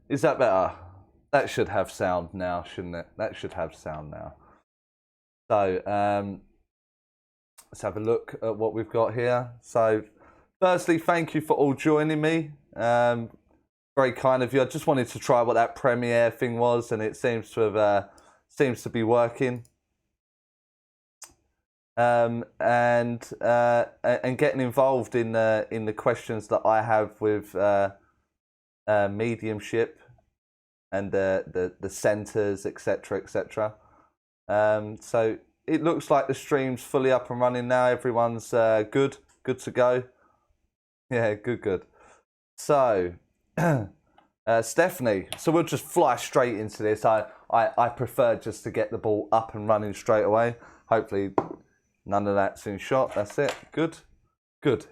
Is that better? That should have sound now, shouldn't it? That should have sound now. So let's have a look at what we've got here. So firstly, thank you for all joining me. Very kind of you. I just wanted to try what that premiere thing was, and it seems to be working. And getting involved in the questions that I have with mediumship and the centers, etc., etc. So it looks like the stream's fully up and running now. Everyone's good to go. Yeah, good. So, Stephanie, so we'll just fly straight into this. I prefer just to get the ball up and running straight away. Hopefully none of that's in shot. That's it. Good.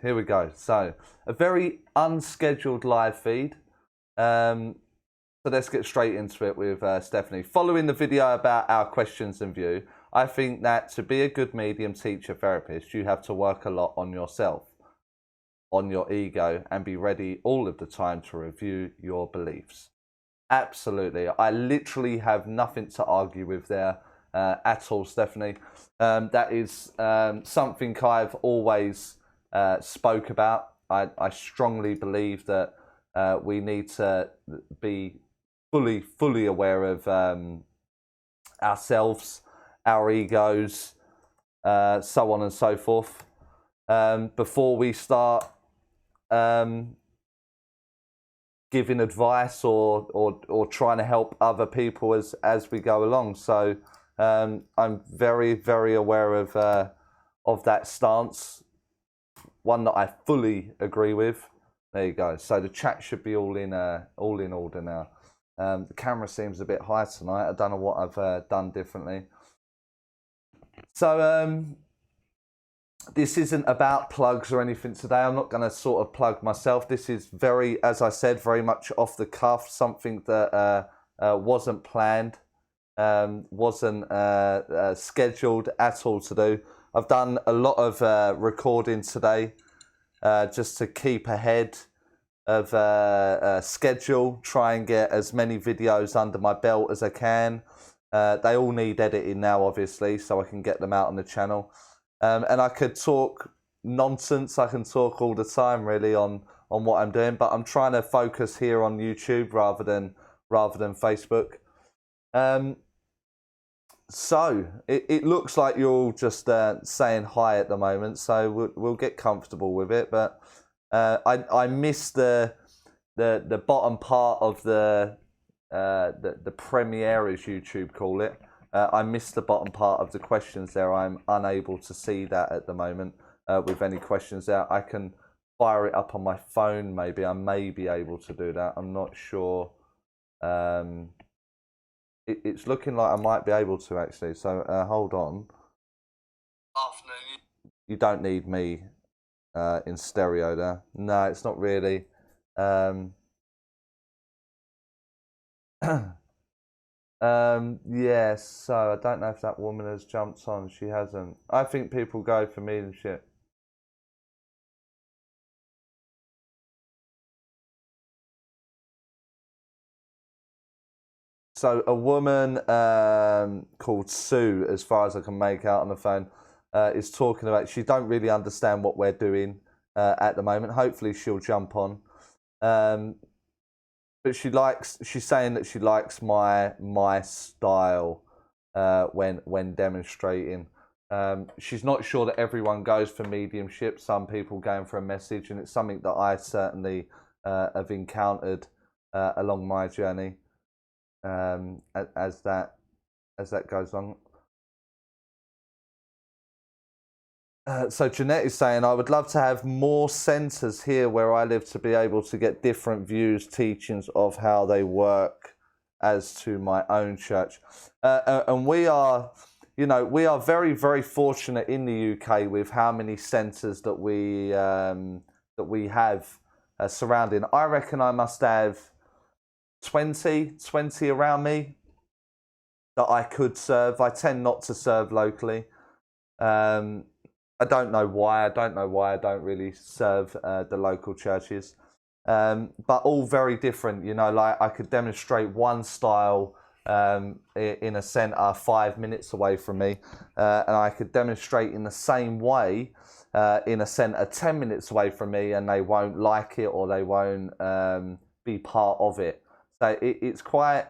Here we go. So, a very unscheduled live feed. So let's get straight into it with Stephanie. Following the video about our questions and view, I think that to be a good medium, teacher, therapist, you have to work a lot on yourself, on your ego, and be ready all of the time to review your beliefs. Absolutely. I literally have nothing to argue with there at all, Stephanie. That is something I've always spoke about. I strongly believe that we need to be fully aware of ourselves, our egos, so on and so forth, before we start giving advice or trying to help other people as we go along. So I'm very aware of that stance, one that I fully agree with. There you go. So the chat should be all in order now. The camera seems a bit high tonight. I don't know what I've done differently. So this isn't about plugs or anything today. I'm not going to sort of plug myself. This is very, as I said, very much off the cuff, something that wasn't planned, wasn't scheduled at all to do. I've done a lot of recording today just to keep ahead of schedule, try and get as many videos under my belt as I can. They all need editing now, obviously, so I can get them out on the channel. And I could talk nonsense. I can talk all the time, really, on what I'm doing. But I'm trying to focus here on YouTube rather than Facebook. So it looks like you're all just saying hi at the moment. So we'll get comfortable with it. But I missed the bottom part of the premiere, as YouTube call it. I missed the bottom part of the questions there. I'm unable to see that at the moment with any questions there. I can fire it up on my phone, maybe. I may be able to do that. I'm not sure. It's looking like I might be able to, actually. So hold on. Afternoon. You don't need me in stereo there. No, it's not really. Yes, so I don't know if that woman has jumped on. She hasn't. I think people go for mediumship. So a woman called Sue, as far as I can make out on the phone, is talking about, she don't really understand what we're doing at the moment. Hopefully she'll jump on. But she's saying that she likes my style when demonstrating. She's not sure that everyone goes for mediumship. Some people going for a message, and it's something that I certainly have encountered along my journey as that goes on. So Jeanette is saying, I would love to have more centres here where I live to be able to get different views, teachings of how they work as to my own church. And we are very fortunate in the UK with how many centres that we have surrounding. I reckon I must have 20 around me that I could serve. I tend not to serve locally. I don't know why. I don't really serve the local churches. but all very different. You know, like I could demonstrate one style in a centre 5 minutes away from me, and I could demonstrate in the same way in a centre 10 minutes away from me, and they won't like it or they won't be part of it. So it's quite...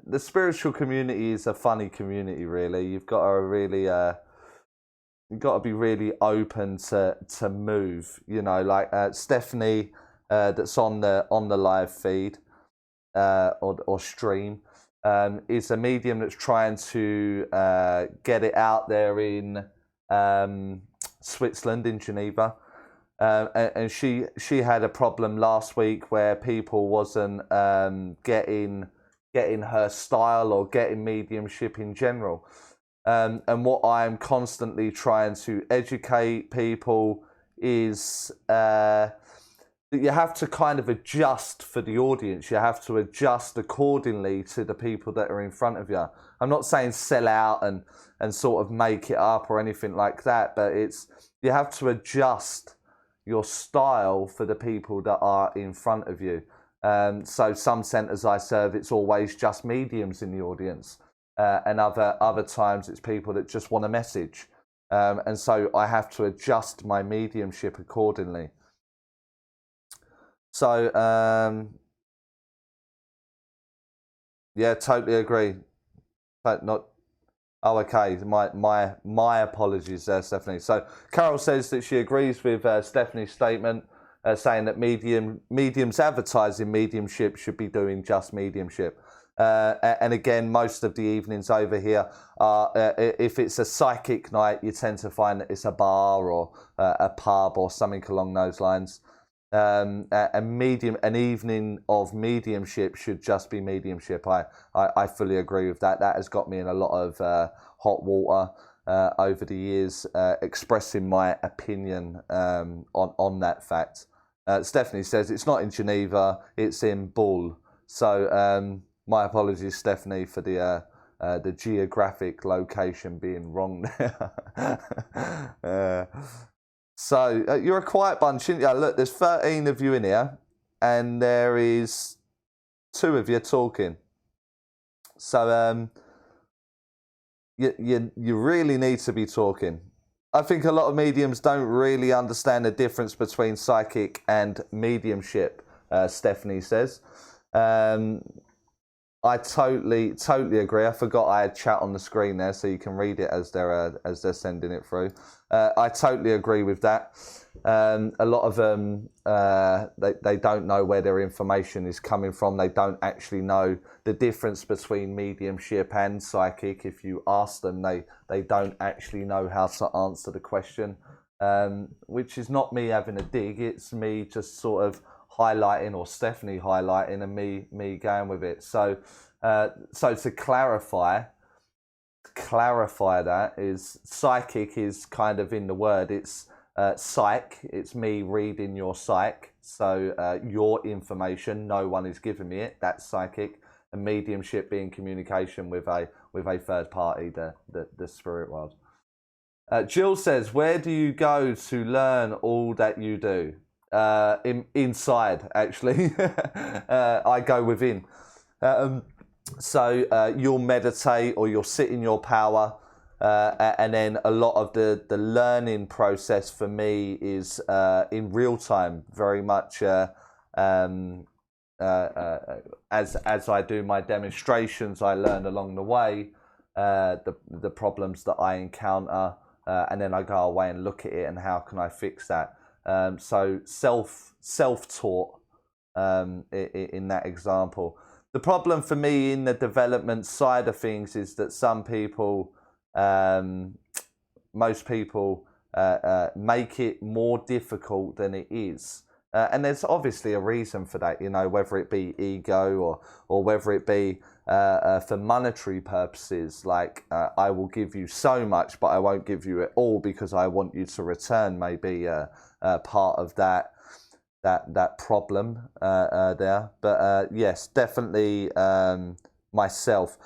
the spiritual community is a funny community, really. You've got to really... you've got to be really open to move, you know, like Stephanie, that's on the live feed or stream, is a medium that's trying to get it out there in Switzerland, in Geneva, and she had a problem last week where people wasn't getting her style or getting mediumship in general. And what I'm constantly trying to educate people is that you have to kind of adjust for the audience. You have to adjust accordingly to the people that are in front of you. I'm not saying sell out and sort of make it up or anything like that, but you have to adjust your style for the people that are in front of you. So some centres I serve, it's always just mediums in the audience. And other times it's people that just want a message. And so I have to adjust my mediumship accordingly. So, yeah, totally agree. But not... Oh, okay. My apologies there, Stephanie. So Carol says that she agrees with Stephanie's statement, saying that mediums advertising mediumship should be doing just mediumship. And again, most of the evenings over here are, if it's a psychic night, you tend to find that it's a bar or a pub or something along those lines. An evening of mediumship should just be mediumship. I fully agree with that. That has got me in a lot of hot water over the years, expressing my opinion on that fact. Stephanie says it's not in Geneva, it's in Bull. So my apologies, Stephanie, for the geographic location being wrong there. So you're a quiet bunch, aren't you? Look, there's 13 of you in here, and there is 2 of you talking. So you really need to be talking. I think a lot of mediums don't really understand the difference between psychic and mediumship, Stephanie says. I totally agree. I forgot I had chat on the screen there, so you can read it as they're sending it through. I totally agree with that. A lot of them, they don't know where their information is coming from. They don't actually know the difference between mediumship and psychic. If you ask them, they don't actually know how to answer the question, which is not me having a dig. It's me just sort of highlighting, or Stephanie highlighting, and me going with it. So to clarify that, is psychic is kind of in the word. It's psych. It's me reading your psych. So your information, no one is giving me it. That's psychic. And mediumship being communication with a third party, the spirit world. Jill says, where do you go to learn all that you do? Inside, actually. I go within. So you'll meditate or you'll sit in your power, and then a lot of the learning process for me is in real time, very much as I do my demonstrations. I learn along the way the problems that I encounter, and then I go away and look at it and how can I fix that. So self-taught in that example. The problem for me in the development side of things is that some people, most people, make it more difficult than it is. And there's obviously a reason for that, you know, whether it be ego or whether it be for monetary purposes, like I will give you so much, but I won't give you it all because I want you to return, maybe part of that problem there. But yes, definitely myself.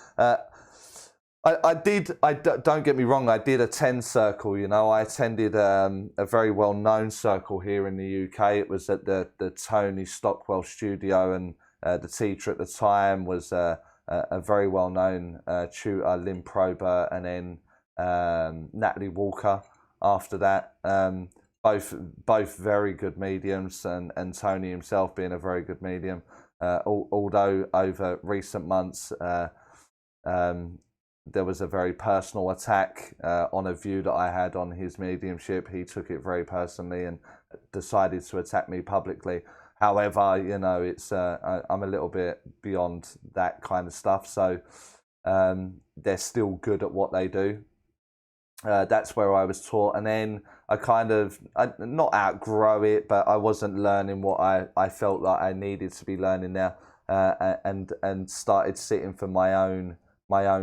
Don't get me wrong, I did attend circle, you know. I attended a very well-known circle here in the UK. It was at the Tony Stockwell studio, and the teacher at the time was a very well-known tutor, Lynn Probert, and then Natalie Walker after that. Both very good mediums, and Tony himself being a very good medium. Although over recent months, there was a very personal attack on a view that I had on his mediumship. He took it very personally and decided to attack me publicly. However, you know, it's I'm a little bit beyond that kind of stuff. So they're still good at what they do. That's where I was taught, and then I kind of not outgrow it, but I wasn't learning what I felt like I needed to be learning now, and started sitting for my own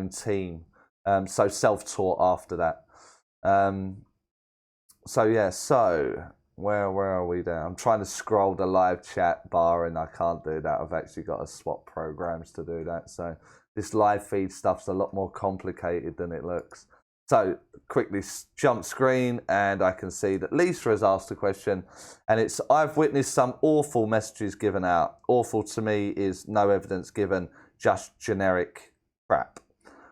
team. So self-taught after that. So yeah, so where are we there? I'm trying to scroll the live chat bar and I can't do that. I've actually got to swap programs to do that. So this live feed stuff's a lot more complicated than it looks. So quickly jump screen, and I can see that Lisa has asked a question, and it's, I've witnessed some awful messages given out. Awful to me is no evidence given, just generic crap.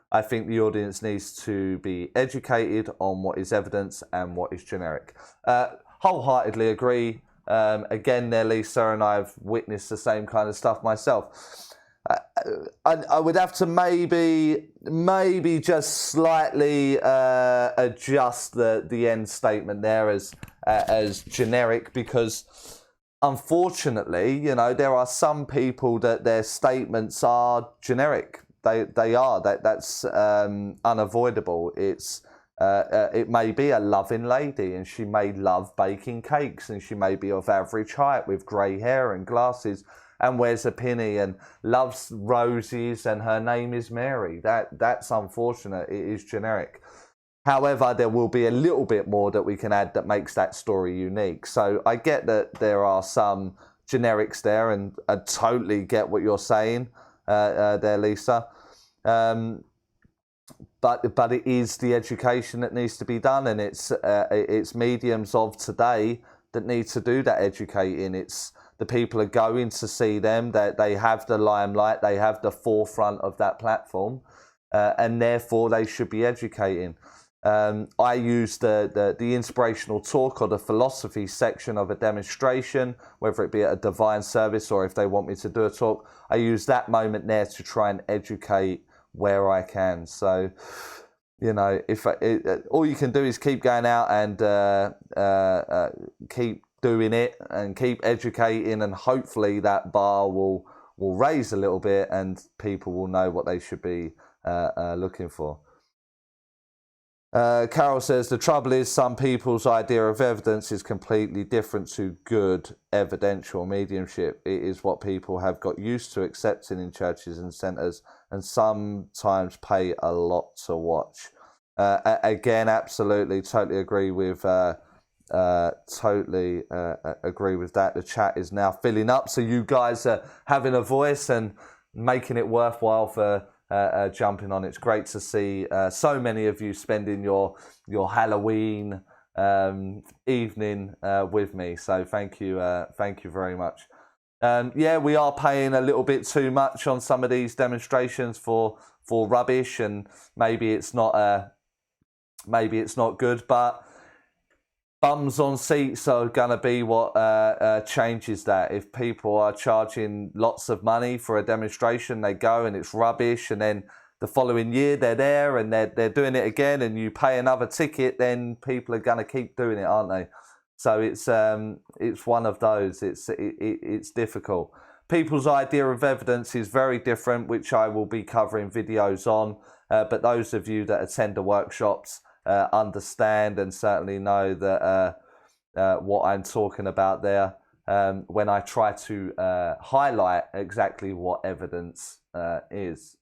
I think the audience needs to be educated on what is evidence and what is generic. Wholeheartedly agree. Again there, Lisa, and I've witnessed the same kind of stuff myself. I would have to maybe just slightly adjust the end statement there as generic, because unfortunately, you know, there are some people that their statements are generic. They are. That's unavoidable. It's it may be a loving lady, and she may love baking cakes, and she may be of average height with grey hair and glasses, and wears a pinny and loves roses, and her name is Mary. That's unfortunate. It is generic. However, there will be a little bit more that we can add that makes that story unique. So I get that there are some generics there, and I totally get what you're saying there, Lisa. But it is the education that needs to be done, and it's mediums of today that need to do that educating. It's the people are going to see them, that they have the limelight, they have the forefront of that platform, and therefore they should be educating. I use the inspirational talk or the philosophy section of a demonstration, whether it be at a divine service or if they want me to do a talk. I use that moment there to try and educate where I can. So, you know, if all you can do is keep going out and keep doing it and keep educating, and hopefully that bar will raise a little bit and people will know what they should be looking for. Carol says, the trouble is some people's idea of evidence is completely different to good evidential mediumship. It is what people have got used to accepting in churches and centres, and sometimes pay a lot to watch. Again, absolutely, totally agree with agree with that. The chat is now filling up, so you guys are having a voice and making it worthwhile for jumping on. It's great to see so many of you spending your Halloween evening with me. So thank you very much. Yeah, we are paying a little bit too much on some of these demonstrations for rubbish, and maybe it's not good, but bums on seats are going to be what changes that. If people are charging lots of money for a demonstration, they go and it's rubbish, and then the following year they're there and they're doing it again, and you pay another ticket, then people are going to keep doing it, aren't they? So it's one of those. It's difficult. People's idea of evidence is very different, which I will be covering videos on. But those of you that attend the workshops understand and certainly know that what I'm talking about there when I try to highlight exactly what evidence is.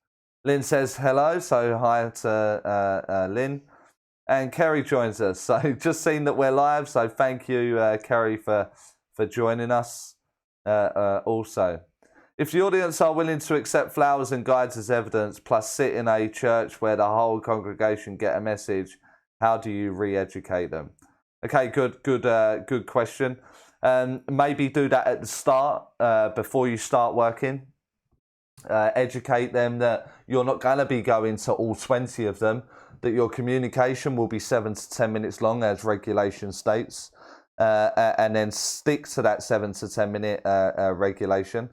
Lynn says hello, so hi to Lynn. And Kerry joins us. So just seen that we're live, so thank you, Kerry, for joining us also. If the audience are willing to accept flowers and guides as evidence, plus sit in a church where the whole congregation get a message, how do you re-educate them? Okay, good question. Maybe do that at the start, before you start working. Educate them that you're not going to be going to all 20 of them, that your communication will be 7 to 10 minutes long, as regulation states, and then stick to that 7 to 10 minute regulation.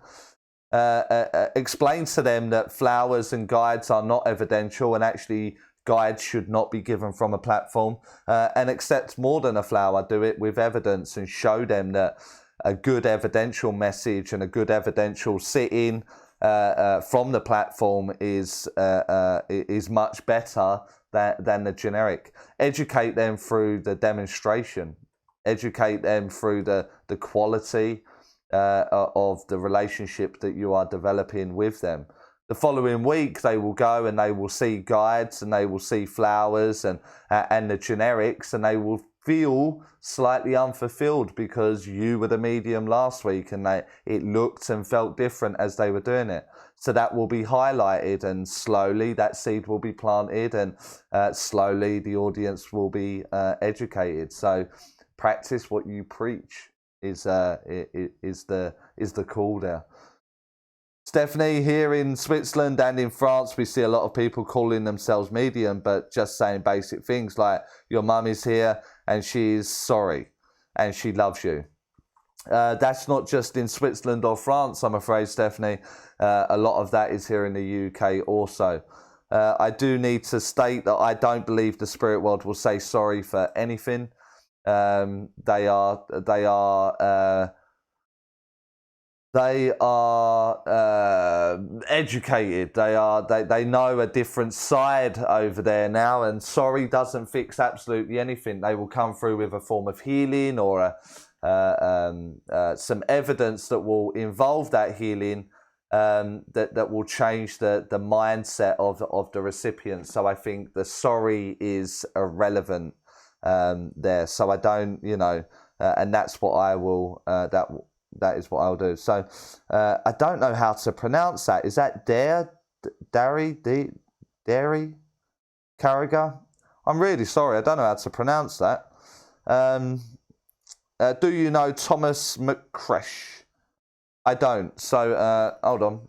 Explain to them that flowers and guides are not evidential, and actually guides should not be given from a platform, and accept more than a flower. Do it with evidence and show them that a good evidential message and a good evidential sit-in from the platform is much better than the generic. Educate them through the demonstration. Educate them through the quality of the relationship that you are developing with them. The following week, they will go and they will see guides and they will see flowers and the generics, and they will feel slightly unfulfilled because you were the medium last week and it looked and felt different as they were doing it. So that will be highlighted, and slowly that seed will be planted, and slowly the audience will be educated. So practice what you preach is the call there. Stephanie, here in Switzerland and in France, we see a lot of people calling themselves medium, but just saying basic things like, your mum is here and she's sorry and she loves you. That's not just in Switzerland or France, I'm afraid, Stephanie. A lot of that is here in the UK also. I do need to state that I don't believe the spirit world will say sorry for anything. They are educated. They know a different side over there now, and sorry doesn't fix absolutely anything. They will come through with a form of healing or some evidence that will involve that healing, that will change the mindset of the recipient. So I think the sorry is irrelevant there. So I don't, and that's what I will that is what I'll do. So I don't know how to pronounce that. Is that Dairy, Carragher? I'm really sorry. I don't know how to pronounce that. Do you know Thomas McCresh? I don't. So hold on.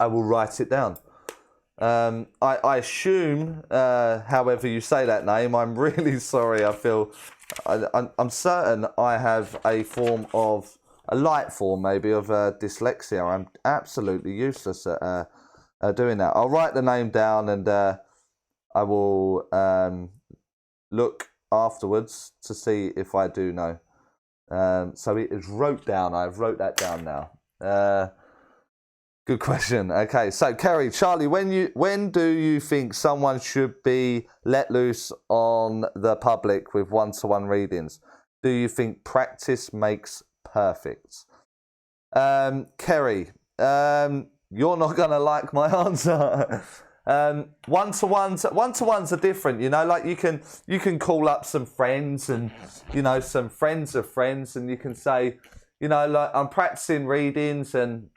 I will write it down. I assume, however you say that name, I'm really sorry. I'm certain I have a light form maybe of dyslexia. I'm absolutely useless at doing that. I'll write the name down, and I will look afterwards to see if I do know. So it is wrote down. I've wrote that down now. Good question. Okay, so Kerry, Charlie, when do you think someone should be let loose on the public with one-to-one readings? Do you think practice makes perfect? Kerry, you're not gonna like my answer. One-to-ones are different, like you can call up some friends and some friends of friends, and you can say, like, I'm practicing readings and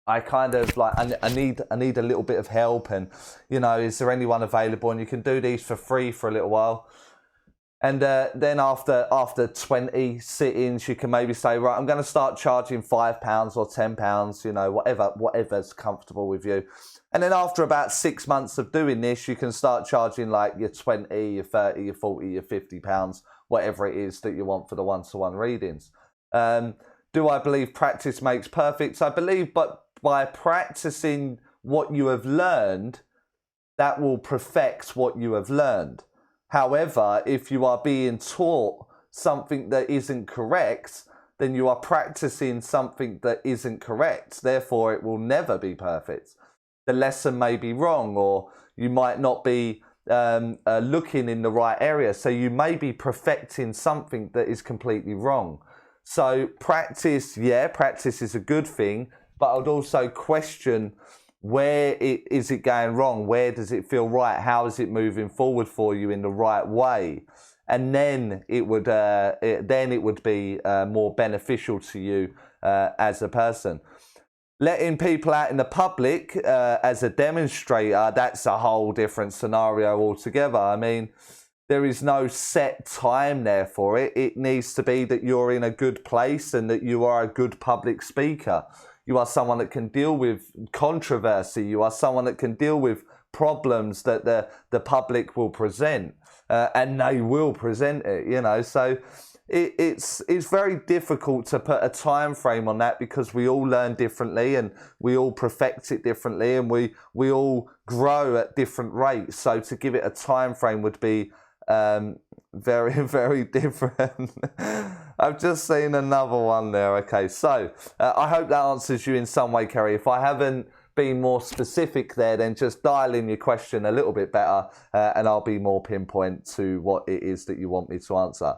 I kind of like I need a little bit of help, and is there anyone available? And you can do these for free for a little while, and then after 20 sit-ins, you can maybe say, right, I'm going to start charging £5 or £10, whatever's comfortable with you. And then after about 6 months of doing this, you can start charging like your 20, your 30, your 40, your £50, whatever it is that you want for the one-to-one readings. Do I believe practice makes perfect? I believe, but by practicing what you have learned, that will perfect what you have learned. However, if you are being taught something that isn't correct, then you are practicing something that isn't correct. Therefore, it will never be perfect. The lesson may be wrong, or you might not be looking in the right area. So you may be perfecting something that is completely wrong. So practice is a good thing, but I would also question, where is it going wrong? Where does it feel right? How is it moving forward for you in the right way? And then it would be more beneficial to you as a person. Letting people out in the public as a demonstrator, that's a whole different scenario altogether. I mean, there is no set time there for it. It needs to be that you're in a good place and that you are a good public speaker. You are someone that can deal with controversy. You are someone that can deal with problems that the public will present, and they will present it, you know. So it's very difficult to put a time frame on that, because we all learn differently and we all perfect it differently, and we all grow at different rates. So to give it a time frame would be very, very different. I've just seen another one there. Okay, so I hope that answers you in some way, Kerry. If I haven't been more specific there, then just dial in your question a little bit better, and I'll be more pinpoint to what it is that you want me to answer.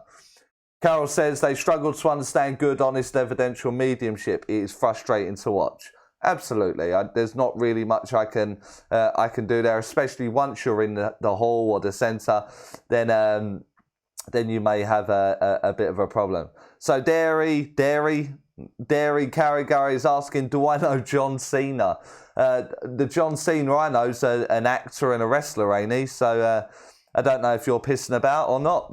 Carol says they struggle to understand good, honest, evidential mediumship. It is frustrating to watch. Absolutely, there's not really much I can do there, especially once you're in the hall or the centre. Then you may have a bit of a problem. So Dairy Carragher is asking, do I know John Cena? The John Cena I know is an actor and a wrestler, ain't he? So I don't know if you're pissing about or not.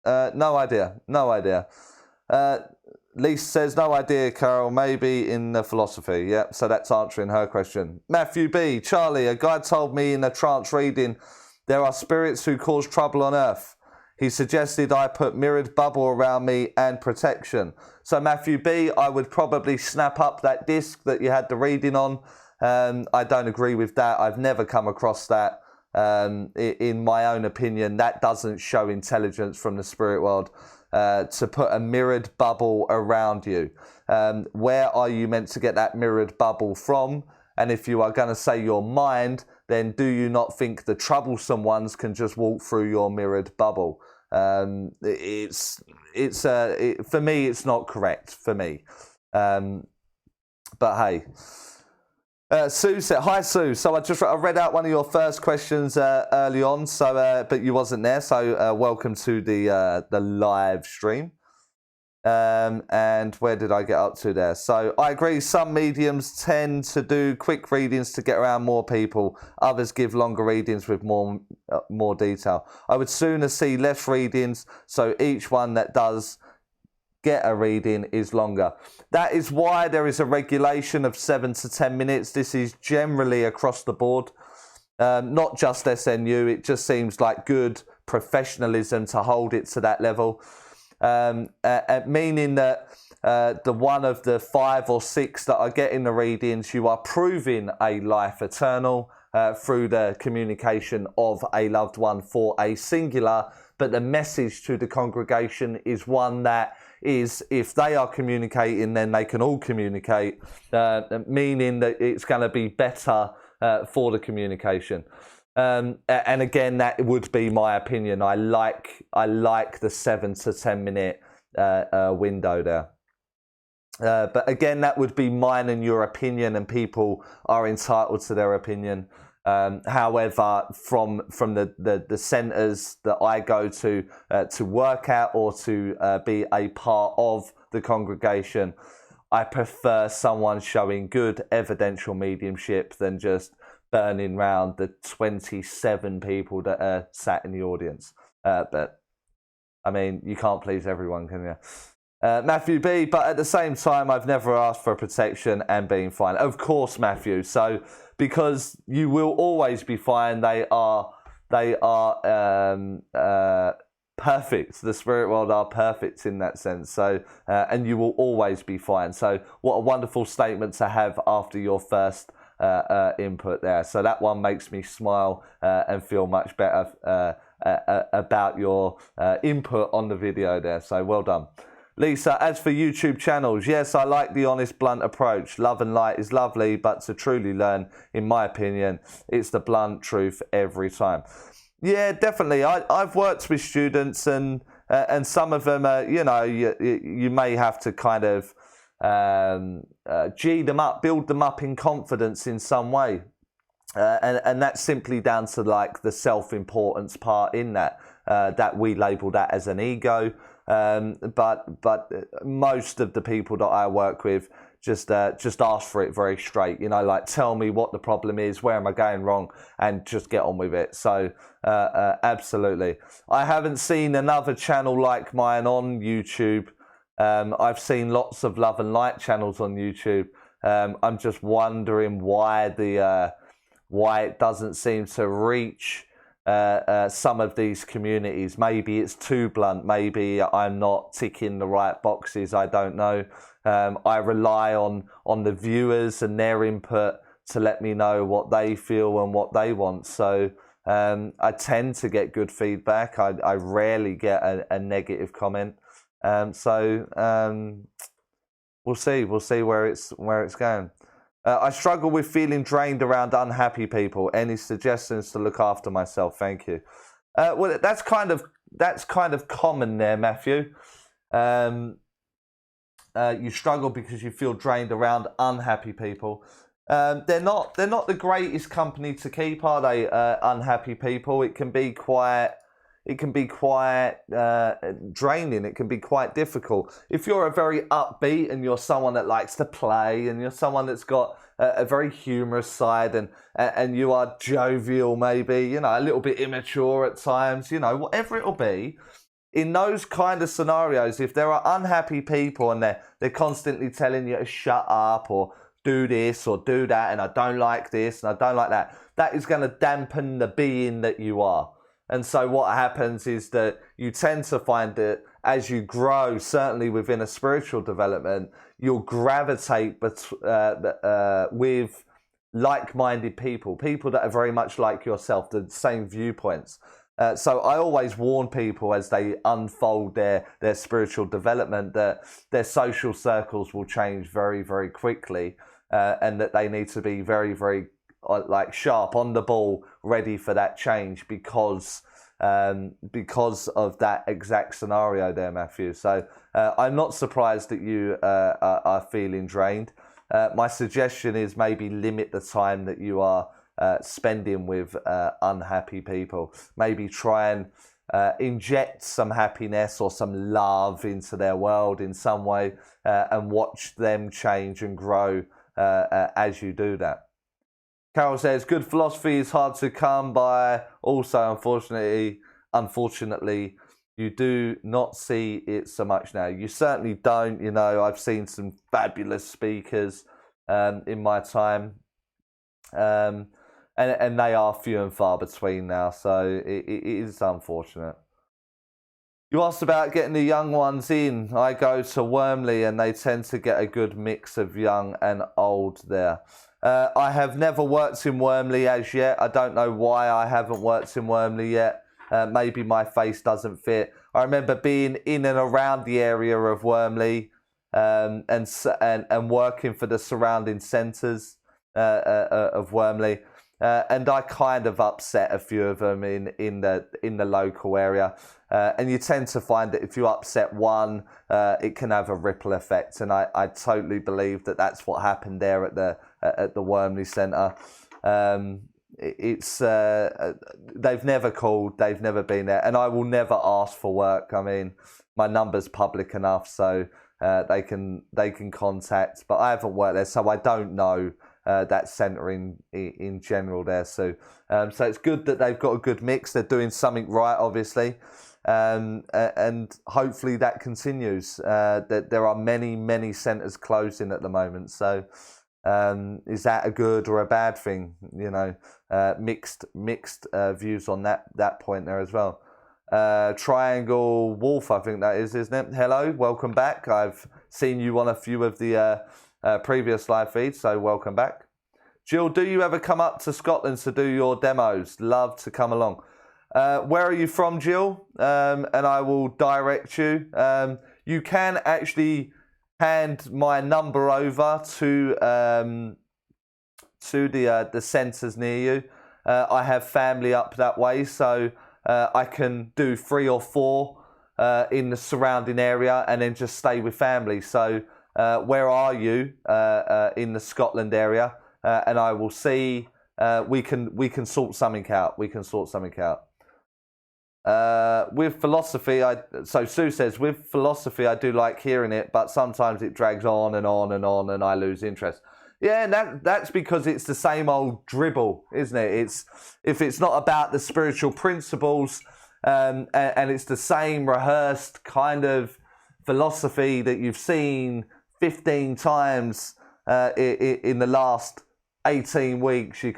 No idea. Lisa says, no idea, Carol. Maybe in the philosophy. Yep, so that's answering her question. Matthew B. Charlie, a guy told me in a trance reading there are spirits who cause trouble on earth. He suggested I put mirrored bubble around me and protection. So Matthew B, I would probably snap up that disc that you had the reading on. I don't agree with that. I've never come across that. In my own opinion, that doesn't show intelligence from the spirit world. To put a mirrored bubble around you. Where are you meant to get that mirrored bubble from? And if you are going to say your mind, then do you not think the troublesome ones can just walk through your mirrored bubble? For me, it's not correct for me. But hey. Sue said, hi Sue. So I read out one of your first questions early on, so but you wasn't there. So welcome to the live stream. And where did I get up to there? So I agree. Some mediums tend to do quick readings to get around more people. Others give longer readings with more detail. I would sooner see less readings, so each one that does get a reading is longer. That is why there is a regulation of 7 to 10 minutes. This is generally across the board, not just SNU. It just seems like good professionalism to hold it to that level, meaning that the one of the 5 or 6 that are getting the readings, you are proving a life eternal through the communication of a loved one for a singular, but the message to the congregation is one that is, if they are communicating, then they can all communicate, meaning that it's going to be better for the communication. And again, that would be my opinion. I like the 7 to 10 minute window there. But again, that would be mine and your opinion, and people are entitled to their opinion. However, from the centres that I go to work at or to be a part of the congregation, I prefer someone showing good evidential mediumship than just burning round the 27 people that are sat in the audience. But I mean, you can't please everyone, can you? Matthew B, but at the same time, I've never asked for protection and being fine. Of course, Matthew. So because you will always be fine. They are perfect. The spirit world are perfect in that sense. So and you will always be fine. So what a wonderful statement to have after your first input there. So that one makes me smile and feel much better about your input on the video there. So well done. Lisa, as for YouTube channels, yes, I like the honest, blunt approach. Love and light is lovely, but to truly learn, in my opinion, it's the blunt truth every time. Yeah, definitely. I've worked with students, and some of them, you know, you may have to kind of G them up, build them up in confidence in some way. And that's simply down to like the self-importance part in that we label that as an ego. But most of the people that I work with just ask for it very straight. You know, like tell me what the problem is, where am I going wrong, and just get on with it. So absolutely. I haven't seen another channel like mine on YouTube. I've seen lots of love and light channels on YouTube. I'm just wondering why it doesn't seem to reach some of these communities. Maybe it's too blunt. Maybe I'm not ticking the right boxes. I don't know. I rely on the viewers and their input to let me know what they feel and what they want. So I tend to get good feedback. I rarely get a negative comment. We'll see. We'll see where it's going. I struggle with feeling drained around unhappy people. Any suggestions to look after myself? Thank you. Well, that's kind of common there, Matthew. You struggle because you feel drained around unhappy people. They're not the greatest company to keep, are they? Unhappy people. It can be quite draining. It can be quite difficult. If you're a very upbeat and you're someone that likes to play and you're someone that's got a very humorous side and you are jovial, maybe, you know, a little bit immature at times, you know, whatever it'll be, in those kind of scenarios, if there are unhappy people and they're constantly telling you to shut up or do this or do that and I don't like this and I don't like that, that is going to dampen the being that you are. And so what happens is that you tend to find that as you grow, certainly within a spiritual development, you'll gravitate with like-minded people that are very much like yourself, the same viewpoints. So I always warn people as they unfold their spiritual development that their social circles will change very, very quickly, and that they need to be very, very sharp on the ball, ready for that change because of that exact scenario there, Matthew. So I'm not surprised that you are feeling drained. My suggestion is maybe limit the time that you are spending with unhappy people. Maybe try and inject some happiness or some love into their world in some way, and watch them change and grow as you do that. Carol says, good philosophy is hard to come by. Also, unfortunately, you do not see it so much now. You certainly don't. You know, I've seen some fabulous speakers in my time. And they are few and far between now. So it is unfortunate. You asked about getting the young ones in. I go to Wormley and they tend to get a good mix of young and old there. I have never worked in Wormley as yet. I don't know why I haven't worked in Wormley yet. Maybe my face doesn't fit. I remember being in and around the area of Wormley and working for the surrounding centres of Wormley. And I kind of upset a few of them in the local area. And you tend to find that if you upset one, it can have a ripple effect. And I totally believe that that's what happened there at the Wormley Centre. They've never called, they've never been there, and I will never ask for work. I mean, my number's public enough, so they can contact. But I haven't worked there, so I don't know that centre in general there. So it's good that they've got a good mix. They're doing something right, obviously. And hopefully that continues. That there are many centres closing at the moment. So is that a good or a bad thing? You know, mixed views on that point there as well. Triangle Wolf, I think that is, isn't it? Hello, welcome back. I've seen you on a few of the previous live feeds, so welcome back. Jill, do you ever come up to Scotland to do your demos? Love to come along. Where are you from, Jill? And I will direct you. You can actually hand my number over to the centres near you. I have family up that way, so I can do 3 or 4 in the surrounding area and then just stay with family. So where are you in the Scotland area? And I will see. We can sort something out. With philosophy, so Sue says, with philosophy, I do like hearing it, but sometimes it drags on and on and on, and I lose interest. Yeah, and that's because it's the same old dribble, isn't it? If it's not about the spiritual principles, and it's the same rehearsed kind of philosophy that you've seen 15 times in the last 18 weeks, you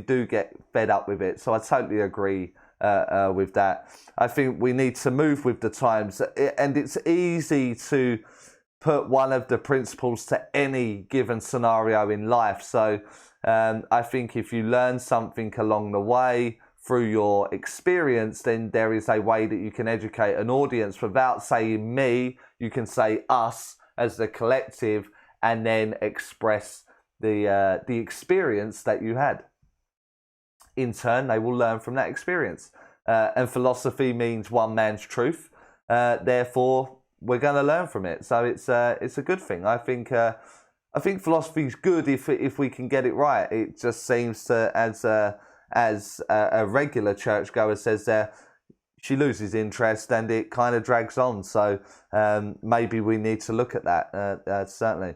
do get fed up with it. So I totally agree with that. I think we need to move with the times, and it's easy to put one of the principles to any given scenario in life. So I think if you learn something along the way through your experience, then there is a way that you can educate an audience without saying me. You can say us as the collective, and then express the experience that you had. In turn, they will learn from that experience. And philosophy means one man's truth. Therefore, we're going to learn from it. So it's a good thing. I think philosophy is good if we can get it right. It just seems to, as a regular churchgoer says there, she loses interest and it kind of drags on. So maybe we need to look at that, certainly.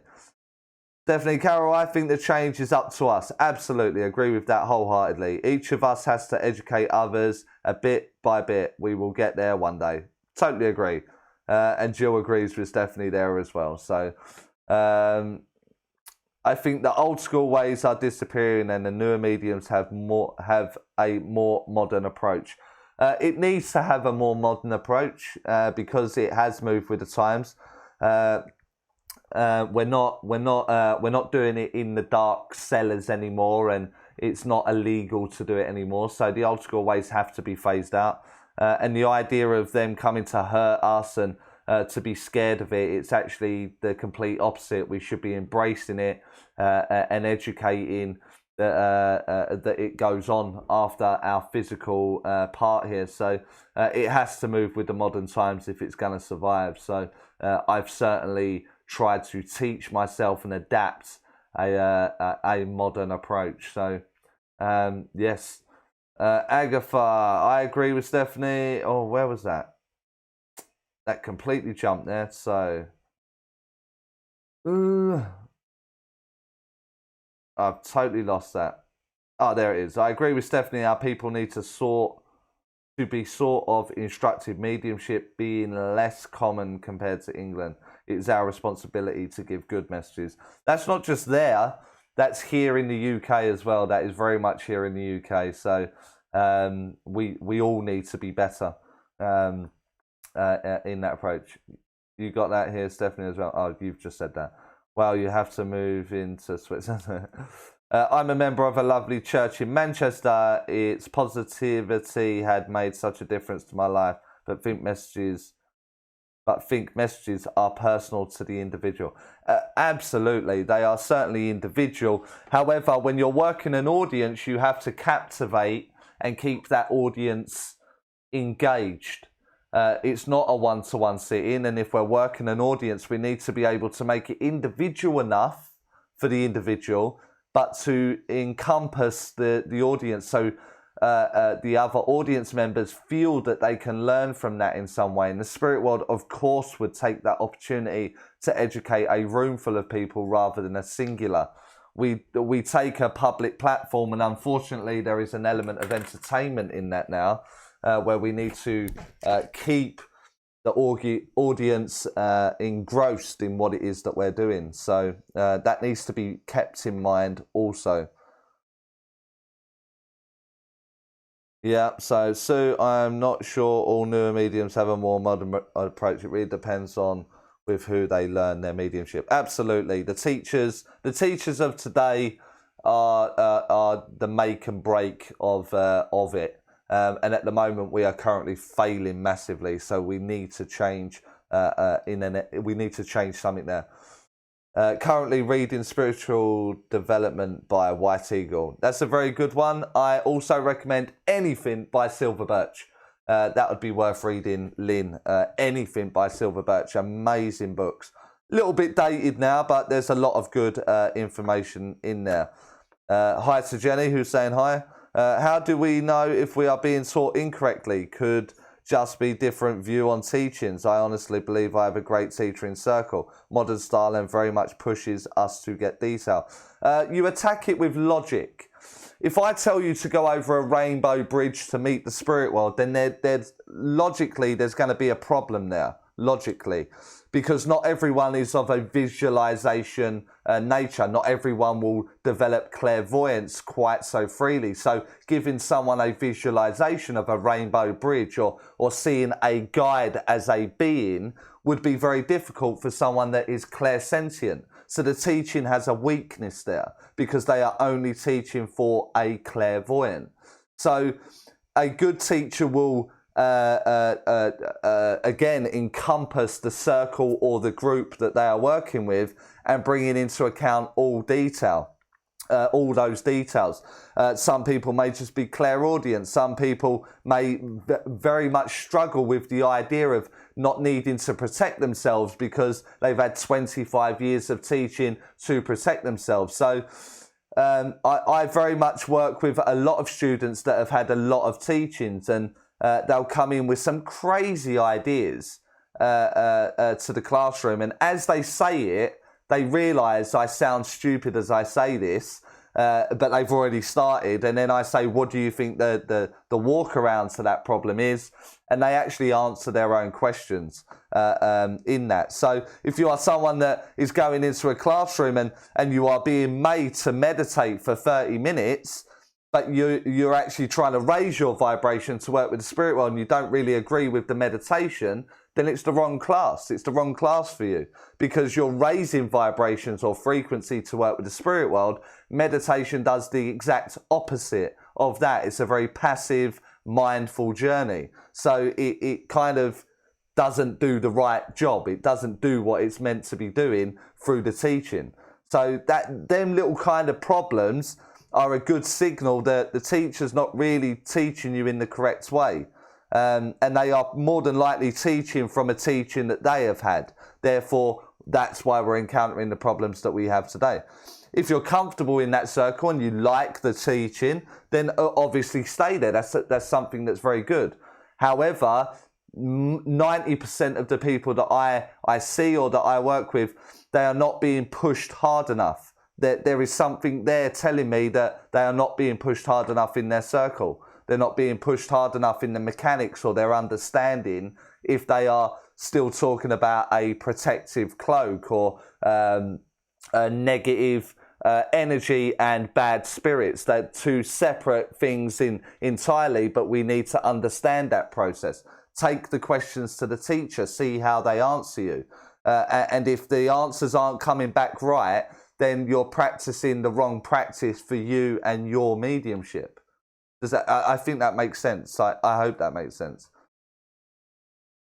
Definitely, Carol, I think the change is up to us. Absolutely, agree with that wholeheartedly. Each of us has to educate others a bit by bit. We will get there one day. Totally agree. And Jill agrees with Stephanie there as well. So I think the old school ways are disappearing and the newer mediums have a more modern approach. It needs to have a more modern approach because it has moved with the times. We're not doing it in the dark cellars anymore, and it's not illegal to do it anymore. So the old school ways have to be phased out. And the idea of them coming to hurt us and to be scared of it, it's actually the complete opposite. We should be embracing it and educating that it goes on after our physical part here. So it has to move with the modern times if it's going to survive. So I've certainly tried to teach myself and adapt a modern approach. So yes. Agatha, I agree with Stephanie. Oh, where was that? That completely jumped there. So I've totally lost that. Oh, there it is. I agree with Stephanie. Our people need to be sort of instructive. Mediumship being less common compared to England. It's our responsibility to give good messages. That's not just there. That's here in the UK as well. That is very much here in the UK. So we all need to be better in that approach. You got that here, Stephanie, as well. Oh, you've just said that. Well, you have to move into Switzerland. I'm a member of a lovely church in Manchester. Its positivity had made such a difference to my life, but think messages are personal to the individual. Absolutely, they are certainly individual. However, when you're working an audience, you have to captivate and keep that audience engaged. It's not a one-to-one sit-in, and if we're working an audience, we need to be able to make it individual enough for the individual, but to encompass the audience, so the other audience members feel that they can learn from that in some way. And the spirit world, of course, would take that opportunity to educate a room full of people rather than a singular. We take a public platform, and unfortunately there is an element of entertainment in that now, where we need to keep the audience engrossed in what it is that we're doing. So that needs to be kept in mind also. Yeah, so Sue, I'm not sure all newer mediums have a more modern approach. It really depends on with who they learn their mediumship. Absolutely. The teachers of today are the make and break of it. And at the moment, we are currently failing massively. So we need to change. We need to change something there. Currently reading Spiritual Development by White Eagle. That's a very good one. I also recommend anything by Silver Birch. That would be worth reading, Lynn. Anything by Silver Birch. Amazing books. A little bit dated now, but there's a lot of good information in there. Hi to Jenny, who's saying hi. How do we know if we are being taught incorrectly? Could just be different view on teachings. I honestly believe I have a great teacher in Circle. Modern style and very much pushes us to get detail. You attack it with logic. If I tell you to go over a rainbow bridge to meet the spirit world, then there's going to be a problem there, logically. Because not everyone is of a visualization nature. Not everyone will develop clairvoyance quite so freely. So giving someone a visualization of a rainbow bridge or seeing a guide as a being would be very difficult for someone that is clairsentient. So the teaching has a weakness there because they are only teaching for a clairvoyant. So a good teacher will again encompass the circle or the group that they are working with and bringing into account all detail, all those details. Some people may just be clairaudient. Some people may very much struggle with the idea of not needing to protect themselves because they've had 25 years of teaching to protect themselves. So I very much work with a lot of students that have had a lot of teachings, and they'll come in with some crazy ideas to the classroom, and as they say it, they realise I sound stupid as I say this, but they've already started, and then I say, what do you think the walk around to that problem is? And they actually answer their own questions in that. So if you are someone that is going into a classroom and you are being made to meditate for 30 minutes, but you're actually trying to raise your vibration to work with the spirit world and you don't really agree with the meditation, then it's the wrong class. It's the wrong class for you because you're raising vibrations or frequency to work with the spirit world. Meditation does the exact opposite of that. It's a very passive, mindful journey. So it kind of doesn't do the right job. It doesn't do what it's meant to be doing through the teaching. So them little kind of problems are a good signal that the teacher's not really teaching you in the correct way. And they are more than likely teaching from a teaching that they have had. Therefore, that's why we're encountering the problems that we have today. If you're comfortable in that circle and you like the teaching, then obviously stay there. That's something that's very good. However, 90% of the people that I see or that I work with, they are not being pushed hard enough. There is something there telling me that they are not being pushed hard enough in their circle. They're not being pushed hard enough in the mechanics or their understanding if they are still talking about a protective cloak or a negative energy and bad spirits. They're two separate things entirely, but we need to understand that process. Take the questions to the teacher, see how they answer you. And if the answers aren't coming back right, then you're practicing the wrong practice for you and your mediumship. Does that? I think that makes sense. I hope that makes sense.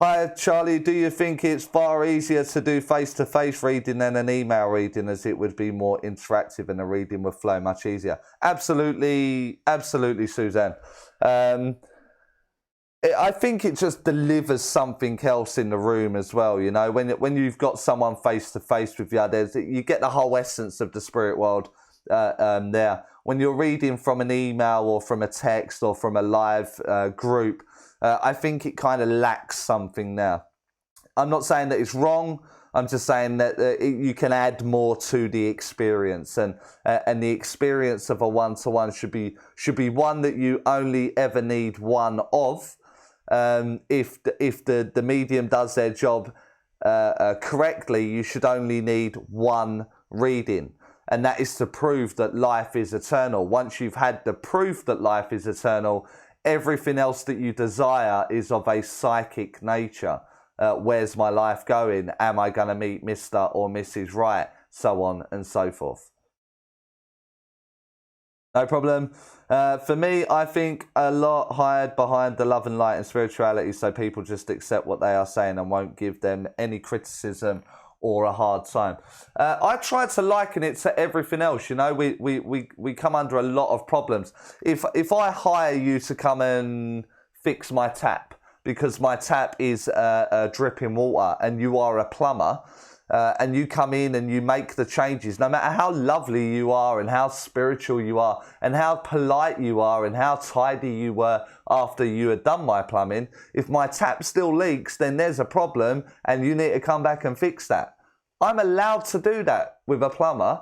Hi, Charlie. Do you think it's far easier to do face-to-face reading than an email reading, as it would be more interactive and the reading would flow much easier? Absolutely, absolutely, Suzanne. I think it just delivers something else in the room as well. You know, when you've got someone face-to-face with you, you get the whole essence of the spirit world there. When you're reading from an email or from a text or from a live group, I think it kind of lacks something there. I'm not saying that it's wrong. I'm just saying that you can add more to the experience, and the experience of a one-to-one should be one that you only ever need one of. If the medium does their job correctly, you should only need one reading. And that is to prove that life is eternal. Once you've had the proof that life is eternal, everything else that you desire is of a psychic nature. Where's my life going? Am I going to meet Mr. or Mrs. Right? So on and so forth. No problem. For me, I think a lot hide behind the love and light and spirituality, so people just accept what they are saying and won't give them any criticism or a hard time. I try to liken it to everything else. You know, we come under a lot of problems. If I hire you to come and fix my tap because my tap is dripping water and you are a plumber, and you come in and you make the changes, no matter how lovely you are and how spiritual you are and how polite you are and how tidy you were after you had done my plumbing, if my tap still leaks, then there's a problem and you need to come back and fix that. I'm allowed to do that with a plumber.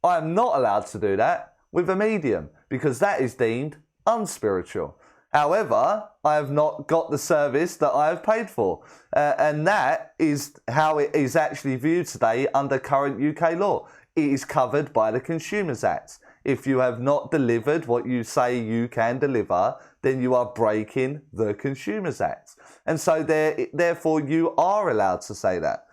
I am not allowed to do that with a medium, because that is deemed unspiritual. However, I have not got the service that I have paid for. And that is how it is actually viewed today under current UK law. It is covered by the Consumers Act. If you have not delivered what you say you can deliver, then you are breaking the Consumers Act. And so therefore you are allowed to say that.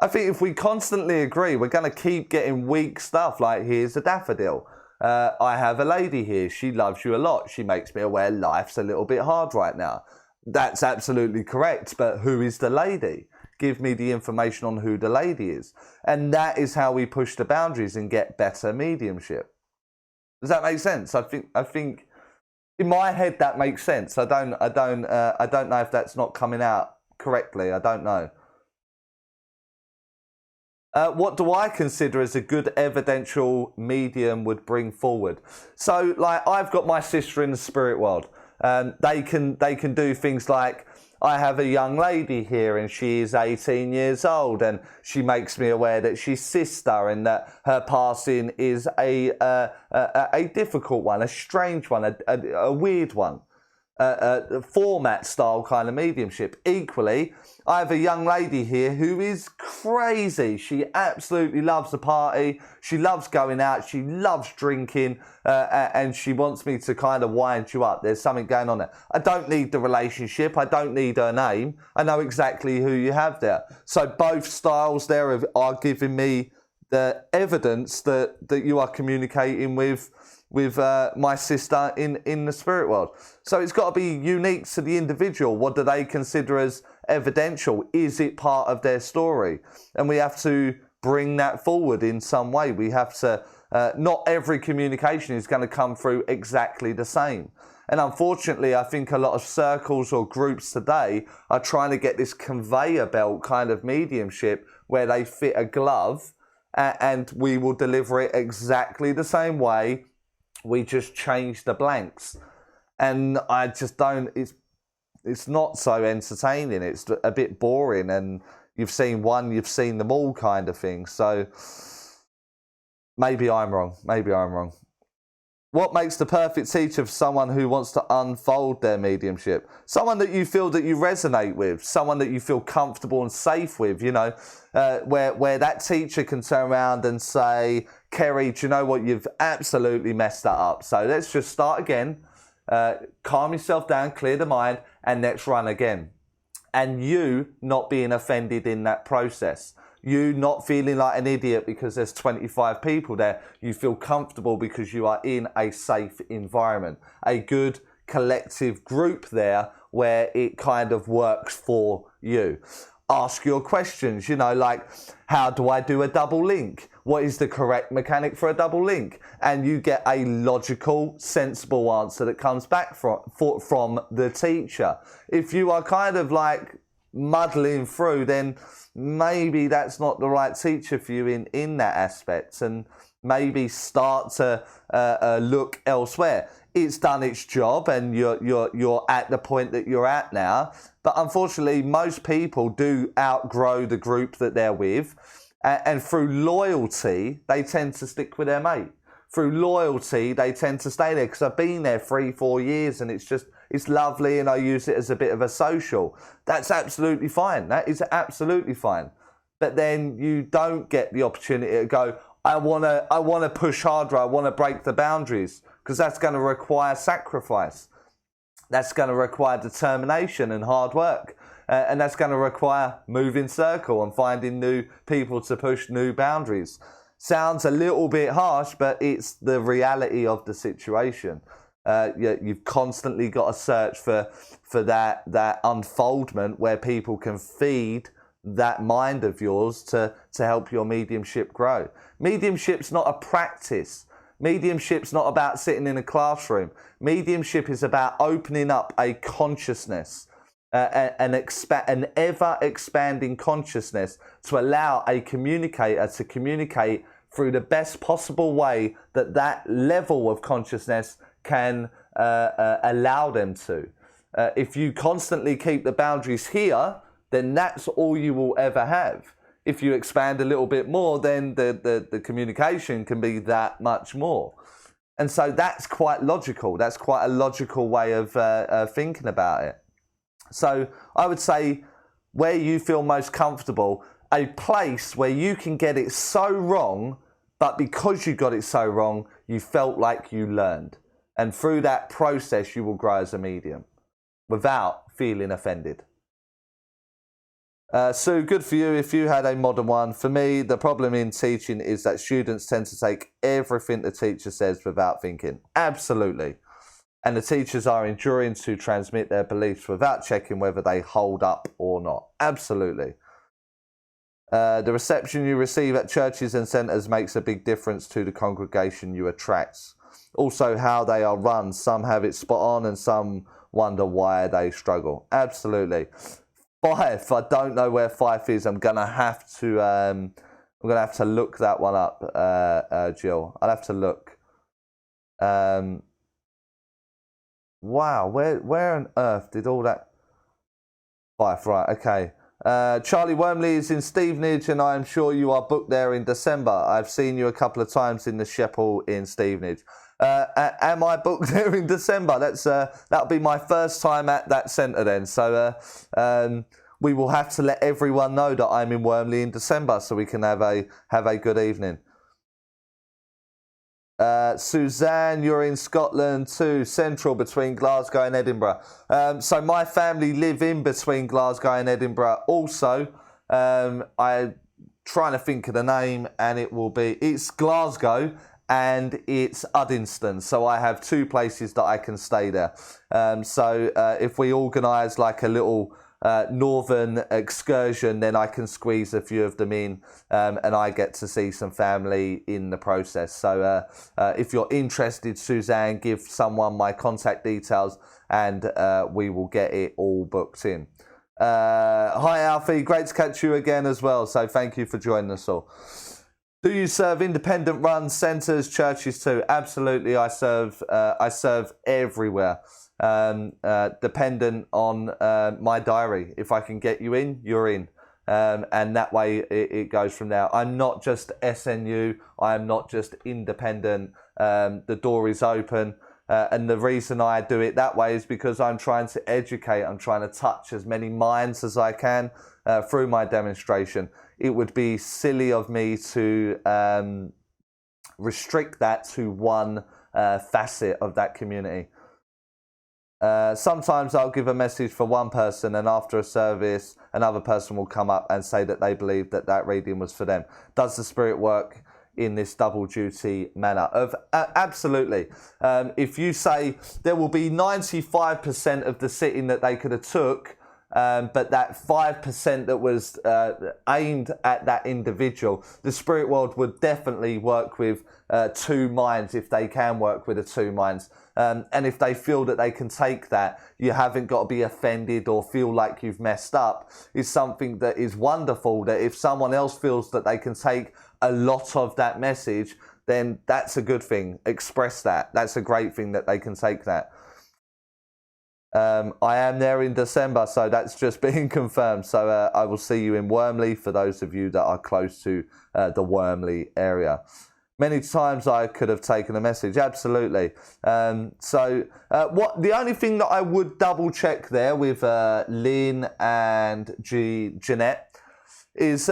I think if we constantly agree, we're going to keep getting weak stuff like, here's a daffodil. I have a lady here. She loves you a lot. She makes me aware life's a little bit hard right now. That's absolutely correct. But who is the lady? Give me the information on who the lady is. And that is how we push the boundaries and get better mediumship. Does that make sense? I think in my head that makes sense. I don't know if that's not coming out correctly. I don't know. What do I consider as a good evidential medium would bring forward? So, like, I've got my sister in the spirit world. They can do things like, I have a young lady here and she is 18 years old and she makes me aware that she's sister and that her passing is a difficult one, a strange one, a weird one. Format style kind of mediumship. Equally, I have a young lady here who is crazy. She absolutely loves the party. She loves going out. She loves drinking, and she wants me to kind of wind you up. There's something going on there. I don't need the relationship. I don't need her name. I know exactly who you have there. So both styles there are giving me the evidence that you are communicating with my sister in the spirit world. So it's got to be unique to the individual. What do they consider as evidential? Is it part of their story? And we have to bring that forward in some way. We have to, not every communication is going to come through exactly the same. And unfortunately, I think a lot of circles or groups today are trying to get this conveyor belt kind of mediumship where they fit a glove and we will deliver it exactly the same way. We just change the blanks. And I just don't, it's not so entertaining. It's a bit boring, and you've seen one, you've seen them all kind of thing. So maybe I'm wrong. Maybe I'm wrong. What makes the perfect teacher for someone who wants to unfold their mediumship? Someone that you feel that you resonate with, someone that you feel comfortable and safe with, you know, where that teacher can turn around and say, Kerry, do you know what? You've absolutely messed that up. So let's just start again, calm yourself down, clear the mind, and let's run again. And you not being offended in that process. You not feeling like an idiot because there's 25 people there. You feel comfortable because you are in a safe environment. A good collective group there where it kind of works for you. Ask your questions, you know, like, how do I do a double link? What is the correct mechanic for a double link? And you get a logical, sensible answer that comes back from the teacher. If you are kind of like muddling through, then maybe that's not the right teacher for you in that aspect, and maybe start to look elsewhere. It's done its job, and you're at the point that you're at now. But unfortunately, most people do outgrow the group that they're with, and through loyalty, they tend to stick with their mate. Through loyalty, they tend to stay there because I've been there 3-4 years, and it's lovely, and I use it as a bit of a social. That's absolutely fine. That is absolutely fine. But then you don't get the opportunity to go, I want to push harder. I want to break the boundaries, because that's going to require sacrifice. That's going to require determination and hard work. And that's going to require moving circle and finding new people to push new boundaries. Sounds a little bit harsh, but it's the reality of the situation. You've constantly got to search for that unfoldment where people can feed that mind of yours to help your mediumship grow. Mediumship's not a practice. Mediumship's not about sitting in a classroom. Mediumship is about opening up a consciousness. an ever-expanding consciousness to allow a communicator to communicate through the best possible way that that level of consciousness can allow them to. If you constantly keep the boundaries here, then that's all you will ever have. If you expand a little bit more, then the communication can be that much more. And so that's quite logical. That's quite a logical way of thinking about it. So I would say where you feel most comfortable, a place where you can get it so wrong, but because you got it so wrong, you felt like you learned. And through that process, you will grow as a medium without feeling offended. Sue, good for you if you had a modern one. For me, the problem in teaching is that students tend to take everything the teacher says without thinking. Absolutely. And the teachers are enduring to transmit their beliefs without checking whether they hold up or not. Absolutely. The reception you receive at churches and centres makes a big difference to the congregation you attract. Also, how they are run. Some have it spot on and some wonder why they struggle. Absolutely. Fife, I don't know where Fife is. I'm gonna have to look that one up, Jill. I'll have to look. Wow, where on earth did all that? Fife, right? Okay. Charlie Wormley is in Stevenage, and I am sure you are booked there in December. I've seen you a couple of times in the Sheppel in Stevenage. Am I booked there in December? That'll be my first time at that centre then. So we will have to let everyone know that I'm in Wormley in December, so we can have a good evening. Suzanne, you're in Scotland too, central between Glasgow and Edinburgh. So my family live in between Glasgow and Edinburgh also. I'm trying to think of the name, and it's Glasgow and it's Uddingston. So I have two places that I can stay there. So if we organise like a little northern excursion, then I can squeeze a few of them in, and I get to see some family in the process. So if you're interested, Suzanne, give someone my contact details and we will get it all booked in. Hi Alfie, great to catch you again as well, so thank you for joining us all. Do you serve independent run centres, churches too? Absolutely, I serve everywhere. Dependent on my diary. If I can get you in, you're in. And that way it goes from there. I'm not just SNU, I am not just independent. The door is open. And the reason I do it that way is because I'm trying to educate, I'm trying to touch as many minds as I can through my demonstration. It would be silly of me to restrict that to one facet of that community. Sometimes I'll give a message for one person, and after a service another person will come up and say that they believe that that reading was for them. Does the spirit work in this double duty manner? Absolutely. If you say there will be 95% of the sitting that they could have took, but that 5% that was aimed at that individual, the spirit world would definitely work with two minds if they can work with the two minds. And if they feel that they can take that, you haven't got to be offended or feel like you've messed up. It's something that is wonderful, that if someone else feels that they can take a lot of that message, then that's a good thing. Express that. That's a great thing that they can take that. I am there in December, so that's just being confirmed. So I will see you in Wormley for those of you that are close to the Wormley area. Many times I could have taken a message, absolutely. The only thing that I would double check there with Lynn and Jeanette is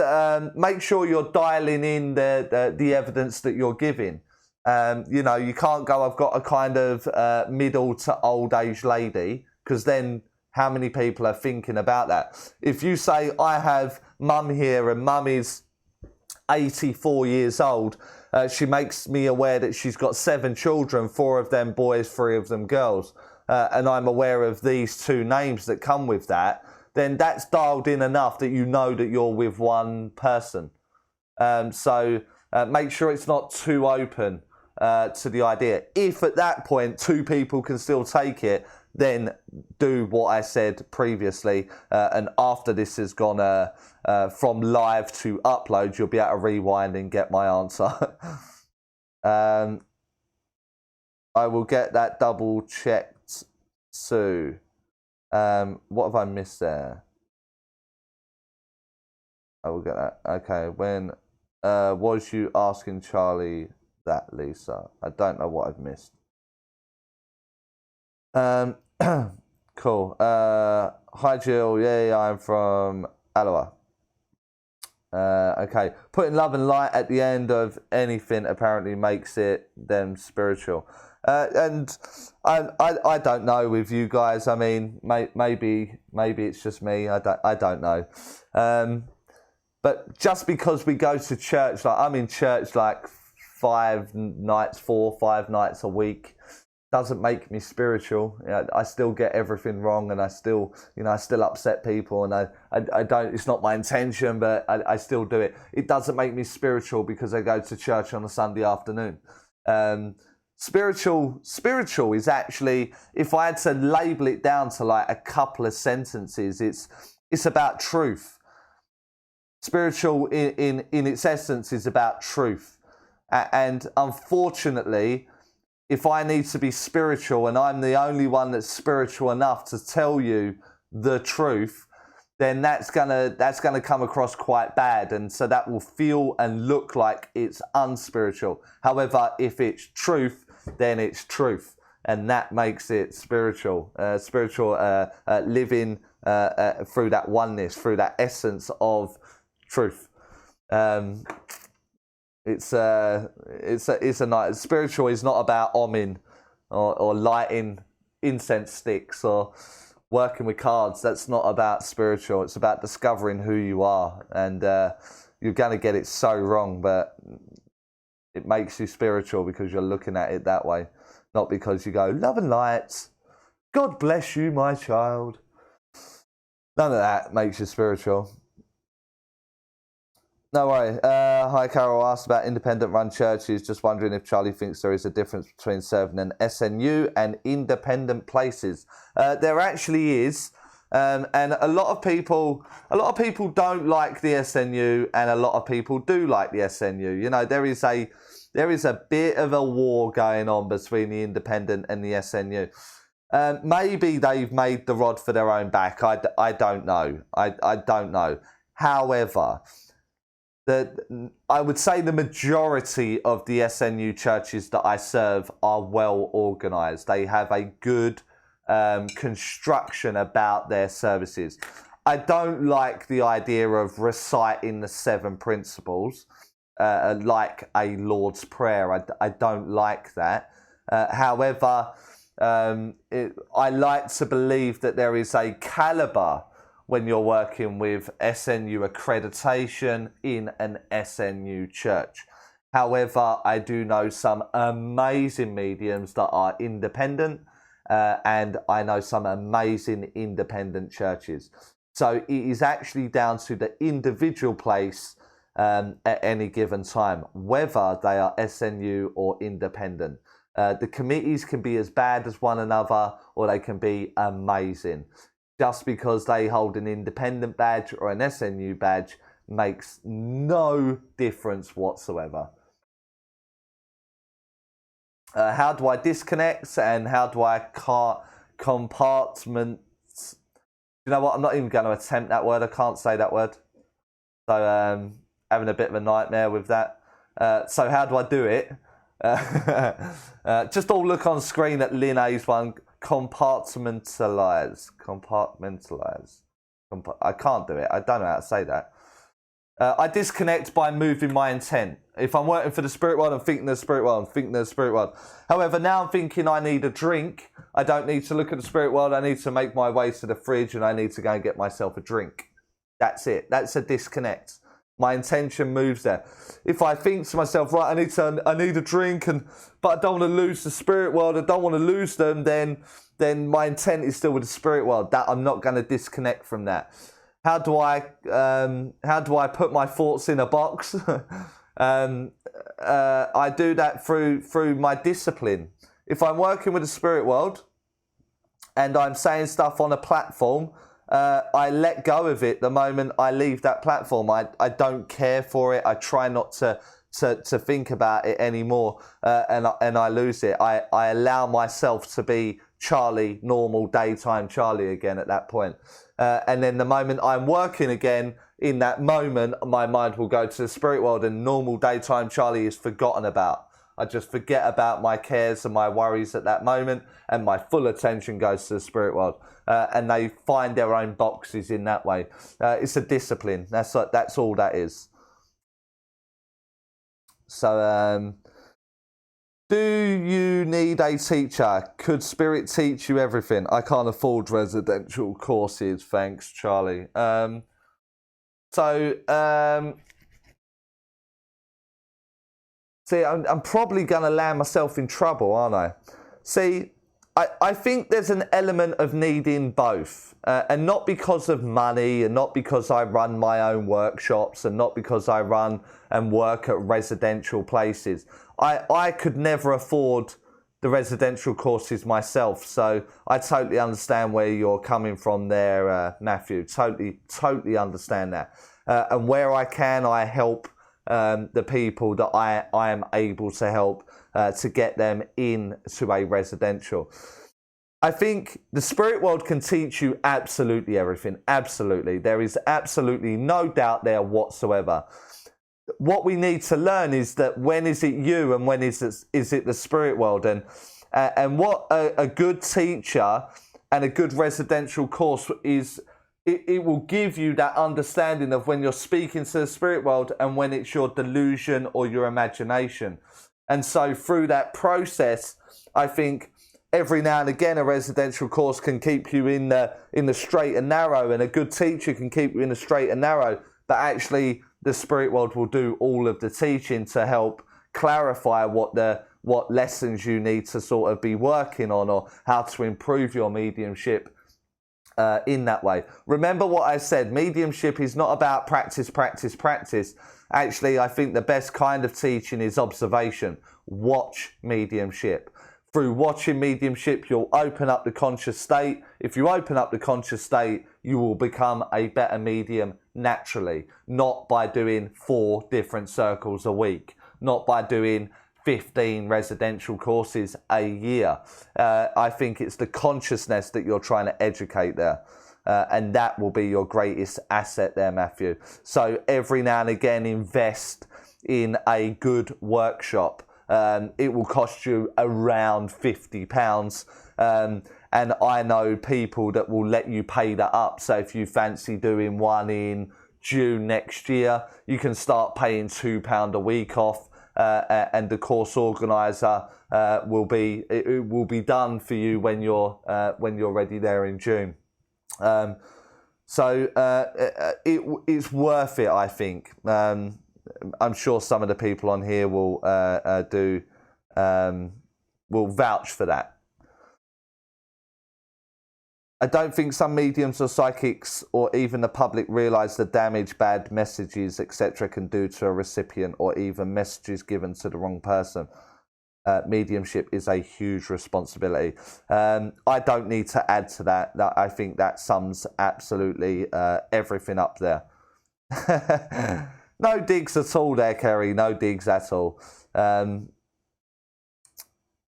make sure you're dialing in the evidence that you're giving. You know, you can't go, I've got a kind of middle to old age lady, because then how many people are thinking about that? If you say, I have mum here and mum is 84 years old, she makes me aware that she's got 7 children, 4 of them boys, 3 of them girls, and I'm aware of these 2 names that come with that, then that's dialed in enough that you know that you're with one person. So make sure it's not too open to the idea. If at that point 2 people can still take it, then do what I said previously. And after this has gone from live to upload, you'll be able to rewind and get my answer. I will get that double checked soon. What have I missed there? I will get that. Okay, when was you asking Charlie that, Lisa? I don't know what I've missed. Cool. Hi, Jill. Yeah, I'm from Aloha. Okay. Putting love and light at the end of anything apparently makes it them spiritual. And I don't know with you guys. I mean, maybe it's just me. I don't know. But just because we go to church, like I'm in church like 4 or 5 nights a week, doesn't make me spiritual. I still get everything wrong, and I still upset people, and I don't. It's not my intention, but I still do it. It doesn't make me spiritual because I go to church on a Sunday afternoon. Spiritual is actually, if I had to label it down to like a couple of sentences, it's about truth. Spiritual in its essence is about truth. And unfortunately, if I need to be spiritual and I'm the only one that's spiritual enough to tell you the truth, then that's gonna come across quite bad, and so that will feel and look like it's unspiritual. However, if it's truth, then it's truth, and that makes it spiritual. Living through that oneness, through that essence of truth. It's a night. Spiritual is not about oming or lighting incense sticks or working with cards. That's not about spiritual. It's about discovering who you are, and you're going to get it so wrong, but it makes you spiritual because you're looking at it that way, not because you go, love and light, God bless you, my child. None of that makes you spiritual. No worry. Hi, Carol asked about independent run churches. Just wondering if Charlie thinks there is a difference between serving an SNU and independent places. There actually is. And a lot of people don't like the SNU, and a lot of people do like the SNU. You know, there is a bit of a war going on between the independent and the SNU. Maybe they've made the rod for their own back. I don't know. I don't know. However, I would say the majority of the SNU churches that I serve are well organised. They have a good construction about their services. I don't like the idea of reciting the 7 principles like a Lord's Prayer. I don't like that. However, I like to believe that there is a calibre when you're working with SNU accreditation in an SNU church. However, I do know some amazing mediums that are independent, and I know some amazing independent churches. So it is actually down to the individual place at any given time, whether they are SNU or independent. The committees can be as bad as one another, or they can be amazing. Just because they hold an independent badge or an SNU badge makes no difference whatsoever. How do I disconnect, and how do I compartment? You know what? I'm not even going to attempt that word. I can't say that word. So having a bit of a nightmare with that. So how do I do it? Just all look on screen at Lynn A's one. Compartmentalize. I can't do it. I don't know how to say that. I disconnect by moving my intent. If I'm working for the spirit world, I'm thinking the spirit world, I'm thinking the spirit world. However, now I'm thinking I need a drink. I don't need to look at the spirit world. I need to make my way to the fridge, and I need to go and get myself a drink. That's it. That's a disconnect. My intention moves there. If I think to myself, right, I need a drink, but I don't want to lose the spirit world, I don't want to lose them, then my intent is still with the spirit world. That I'm not going to disconnect from that. How do I put my thoughts in a box? I do that through my discipline. If I'm working with the spirit world, and I'm saying stuff on a platform, I let go of it the moment I leave that platform. I don't care for it. I try not to think about it anymore, and I lose it. I allow myself to be Charlie, normal daytime Charlie again at that point. And then the moment I'm working again, in that moment, my mind will go to the spirit world, and normal daytime Charlie is forgotten about. I just forget about my cares and my worries at that moment, and my full attention goes to the spirit world. And they find their own boxes in that way. It's a discipline. That's all that is. So, do you need a teacher? Could spirit teach you everything? I can't afford residential courses, thanks, Charlie. See, I'm probably going to land myself in trouble, aren't I? See, I think there's an element of needing both. And not because of money, and not because I run my own workshops, and not because I run and work at residential places. I could never afford the residential courses myself. So I totally understand where you're coming from there, Matthew. Totally understand that. And where I can, I help the people that I am able to help to get them into a residential. I think the spirit world can teach you absolutely everything. Absolutely. There is absolutely no doubt there whatsoever. What we need to learn is that when is it you and when is it the spirit world? And what a good teacher and a good residential course is, it will give you that understanding of when you're speaking to the spirit world and when it's your delusion or your imagination. And so through that process, I think every now and again a residential course can keep you in the straight and narrow, and a good teacher can keep you in the straight and narrow, but actually the spirit world will do all of the teaching to help clarify what lessons you need to sort of be working on, or how to improve your mediumship in that way. Remember what I said, mediumship is not about practice. Actually, I think the best kind of teaching is observation. Watch mediumship. Through watching mediumship, you'll open up the conscious state. If you open up the conscious state, you will become a better medium naturally, not by doing 4 different circles a week, not by doing 15 residential courses a year. I think it's the consciousness that you're trying to educate there. And that will be your greatest asset there, Matthew. So every now and again, invest in a good workshop. It will cost you around £50. And I know people that will let you pay that up. So if you fancy doing one in June next year, you can start paying £2 a week off. And the course organizer will be done for you when you're ready there in June. It's worth it, I think. I'm sure some of the people on here will vouch for that. I don't think some mediums or psychics or even the public realise the damage bad messages, etc. can do to a recipient, or even messages given to the wrong person. Mediumship is a huge responsibility. I don't need to add to that. I think that sums absolutely everything up there. No digs at all there, Kerry. No digs at all.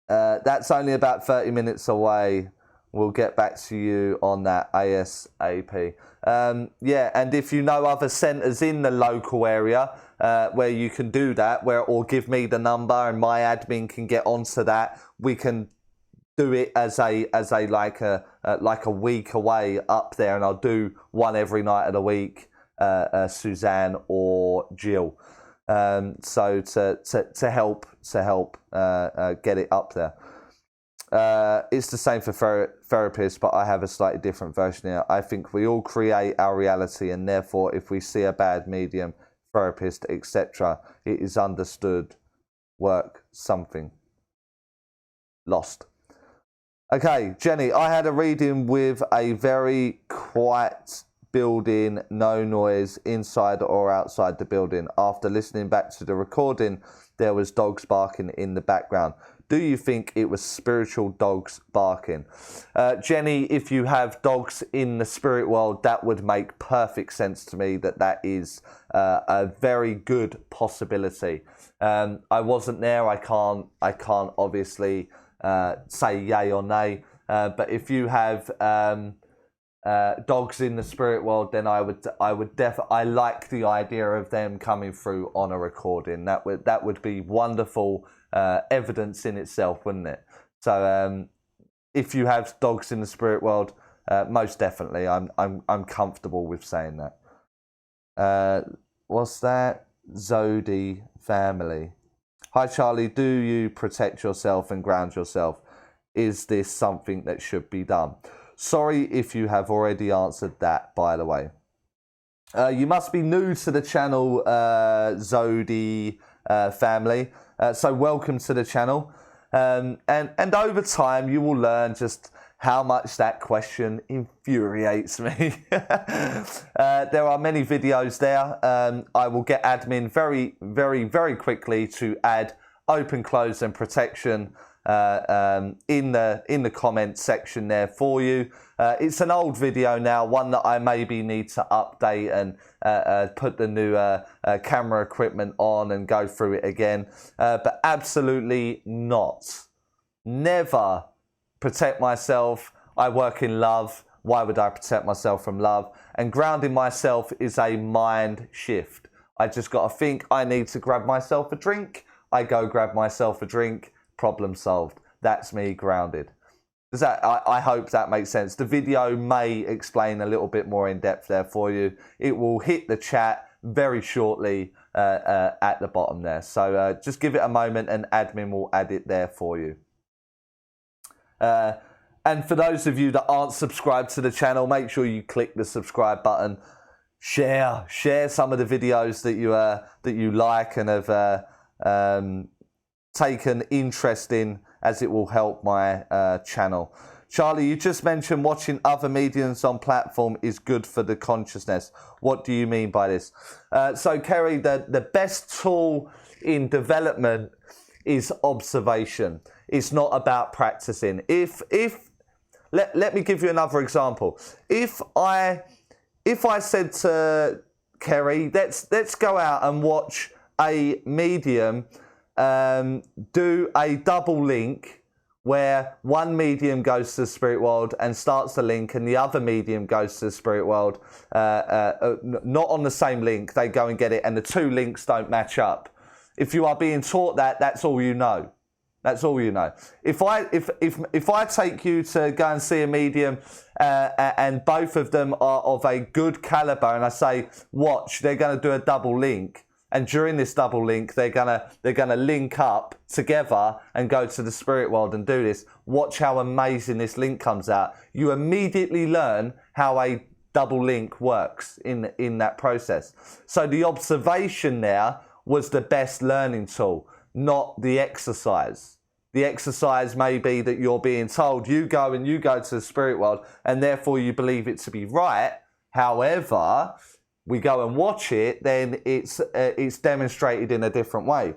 That's only about 30 minutes away. We'll get back to you on that ASAP. Yeah, and if you know other centres in the local area where you can do that, or give me the number and my admin can get onto that, we can do it as a like a week away up there, and I'll do one every night of the week, Suzanne or Jill. So to help get it up there. It's the same for therapists, but I have a slightly different version here. I think we all create our reality, and therefore if we see a bad medium, therapist, etc., it is understood work something lost. Okay, Jenny, I had a reading with a very quiet building, no noise inside or outside the building. After listening back to the recording, there was dogs barking in the background. Do you think it was spiritual dogs barking? Jenny, if you have dogs in the spirit world, that would make perfect sense to me. That is a very good possibility. I wasn't there. I can't obviously say yay or nay. But if you have dogs in the spirit world, then I would definitely. I like the idea of them coming through on a recording. That would be wonderful evidence in itself, wouldn't it? So if you have dogs in the spirit world, most definitely, I'm comfortable with saying that. What's that? Zodi family. Hi Charlie, do you protect yourself and ground yourself? Is this something that should be done? Sorry if you have already answered that, by the way. You must be new to the channel, Zodi family. So welcome to the channel. And over time, you will learn just how much that question infuriates me. There are many videos there. I will get admin very quickly to add open, close and protection in the comment section there for you. It's an old video now, one that I maybe need to update and put the new camera equipment on and go through it again. But absolutely not. Never protect myself. I work in love. Why would I protect myself from love? And grounding myself is a mind shift. I just got to think I need to grab myself a drink. I go grab myself a drink. Problem solved. That's me grounded. Does that? I hope that makes sense. The video may explain a little bit more in depth there for you. It will hit the chat very shortly at the bottom there. So just give it a moment and admin will add it there for you. And for those of you that aren't subscribed to the channel, make sure you click the subscribe button. Share some of the videos that you like and have taken interest in, as it will help my channel. Charlie, you just mentioned watching other mediums on platform is good for the consciousness. What do you mean by this? So Kerry, the best tool in development is observation. It's not about practicing. Let me give you another example. If I said to Kerry, let's go out and watch a medium do a double link where one medium goes to the spirit world and starts the link and the other medium goes to the spirit world, not on the same link, they go and get it and the two links don't match up. If you are being taught that, that's all you know. That's all you know. If I take you to go and see a medium and both of them are of a good caliber and I say, watch, they're going to do a double link. And during this double link, they're gonna link up together and go to the spirit world and do this. Watch how amazing this link comes out. You immediately learn how a double link works in that process. So the observation there was the best learning tool, not the exercise. The exercise may be that you're being told you go to the spirit world and therefore you believe it to be right. However, we go and watch it, then it's demonstrated in a different way.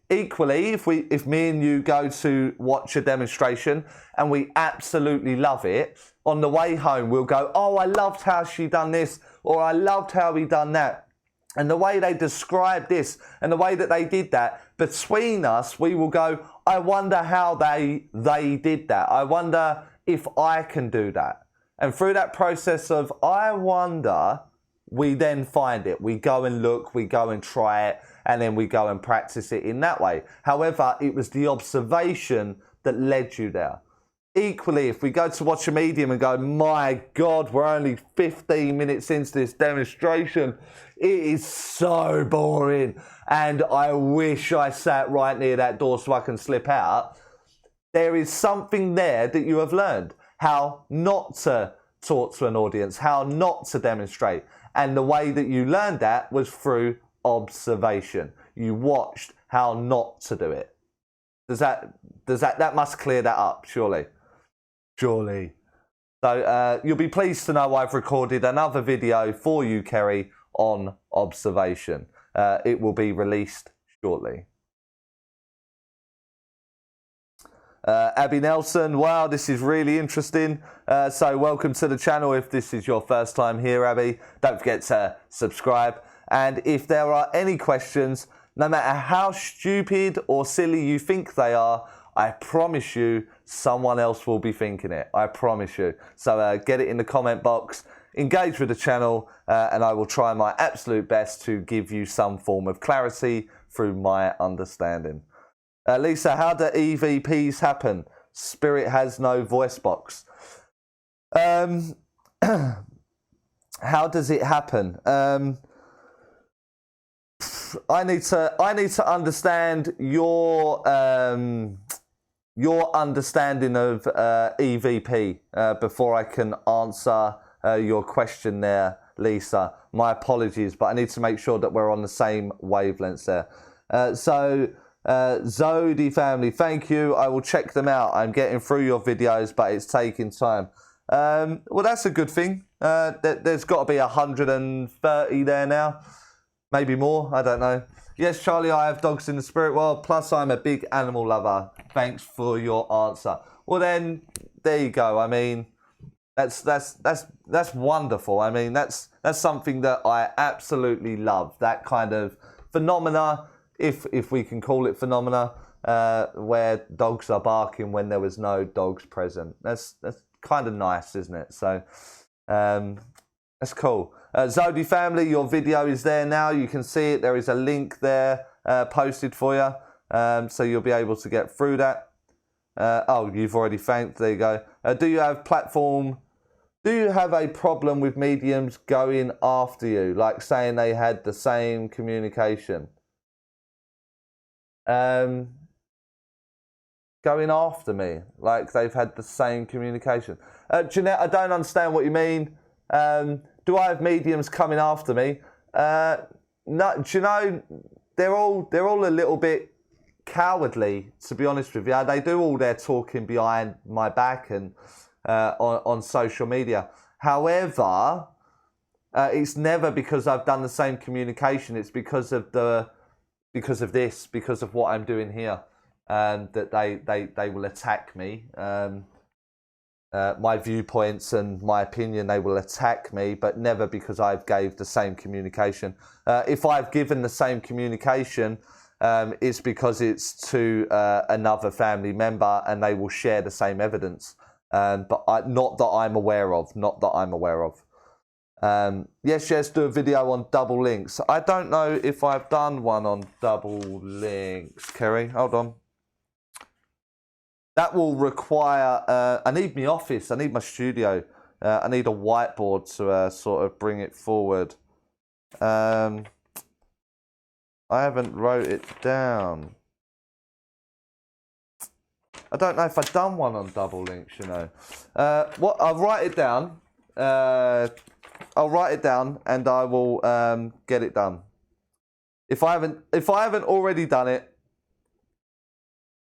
Equally, if me and you go to watch a demonstration and we absolutely love it, on the way home we'll go, oh, I loved how she done this, or I loved how he done that. And the way they described this and the way that they did that, between us, we will go, I wonder how they did that. I wonder if I can do that. And through that process of, I wonder, we then find it. We go and look, we go and try it, and then we go and practice it in that way. However, it was the observation that led you there. Equally, if we go to watch a medium and go, my God, we're only 15 minutes into this demonstration. It is so boring. And I wish I sat right near that door so I can slip out. There is something there that you have learned. How not to talk to an audience, how not to demonstrate. And the way that you learned that was through observation. You watched how not to do it. That must clear that up, surely. Surely. So you'll be pleased to know I've recorded another video for you, Kerry, on observation. It will be released shortly. Abby Nelson, wow, this is really interesting. So welcome to the channel. If this is your first time here, Abby, don't forget to subscribe. And if there are any questions, no matter how stupid or silly you think they are, I promise you someone else will be thinking it. I promise you. So get it in the comment box, engage with the channel, and I will try my absolute best to give you some form of clarity through my understanding. Lisa, how do EVPs happen? Spirit has no voice box. How does it happen? I need to understand your understanding of EVP before I can answer your question there, Lisa. My apologies, but I need to make sure that we're on the same wavelengths there. Zodi family, thank you. I will check them out. I'm getting through your videos, but it's taking time. Well, that's a good thing. There's got to be 130 there now. Maybe more, I don't know. Yes, Charlie, I have dogs in the spirit world. Plus, I'm a big animal lover. Thanks for your answer. Well, then, there you go. I mean, that's wonderful. I mean, that's something that I absolutely love. That kind of phenomena, if we can call it phenomena, where dogs are barking when there was no dogs present. That's kind of nice, isn't it? So, that's cool. Zodi family, your video is there now. You can see it. There is a link there posted for you. So you'll be able to get through that. Oh, you've already thanked. There you go. Do you have a problem with mediums going after you? Like saying they had the same communication? Going after me. Like they've had the same communication. Jeanette, I don't understand what you mean. Do I have mediums coming after me? No, do you know, they're all a little bit cowardly, to be honest with you. They do all their talking behind my back and on social media. However, it's never because I've done the same communication. It's because of what I'm doing here, that they will attack me. My viewpoints and my opinion, they will attack me, but never because I've gave the same communication. If I've given the same communication, it's because it's to another family member and they will share the same evidence. But not that I'm aware of. Not that I'm aware of. Yes, do a video on double links. I don't know if I've done one on double links, Kerry. Hold on. That will require, I need my office, I need my studio, I need a whiteboard to sort of bring it forward. I haven't wrote it down. I don't know if I've done one on double links, you know. I'll write it down. I'll write it down and I will get it done. If I haven't already done it,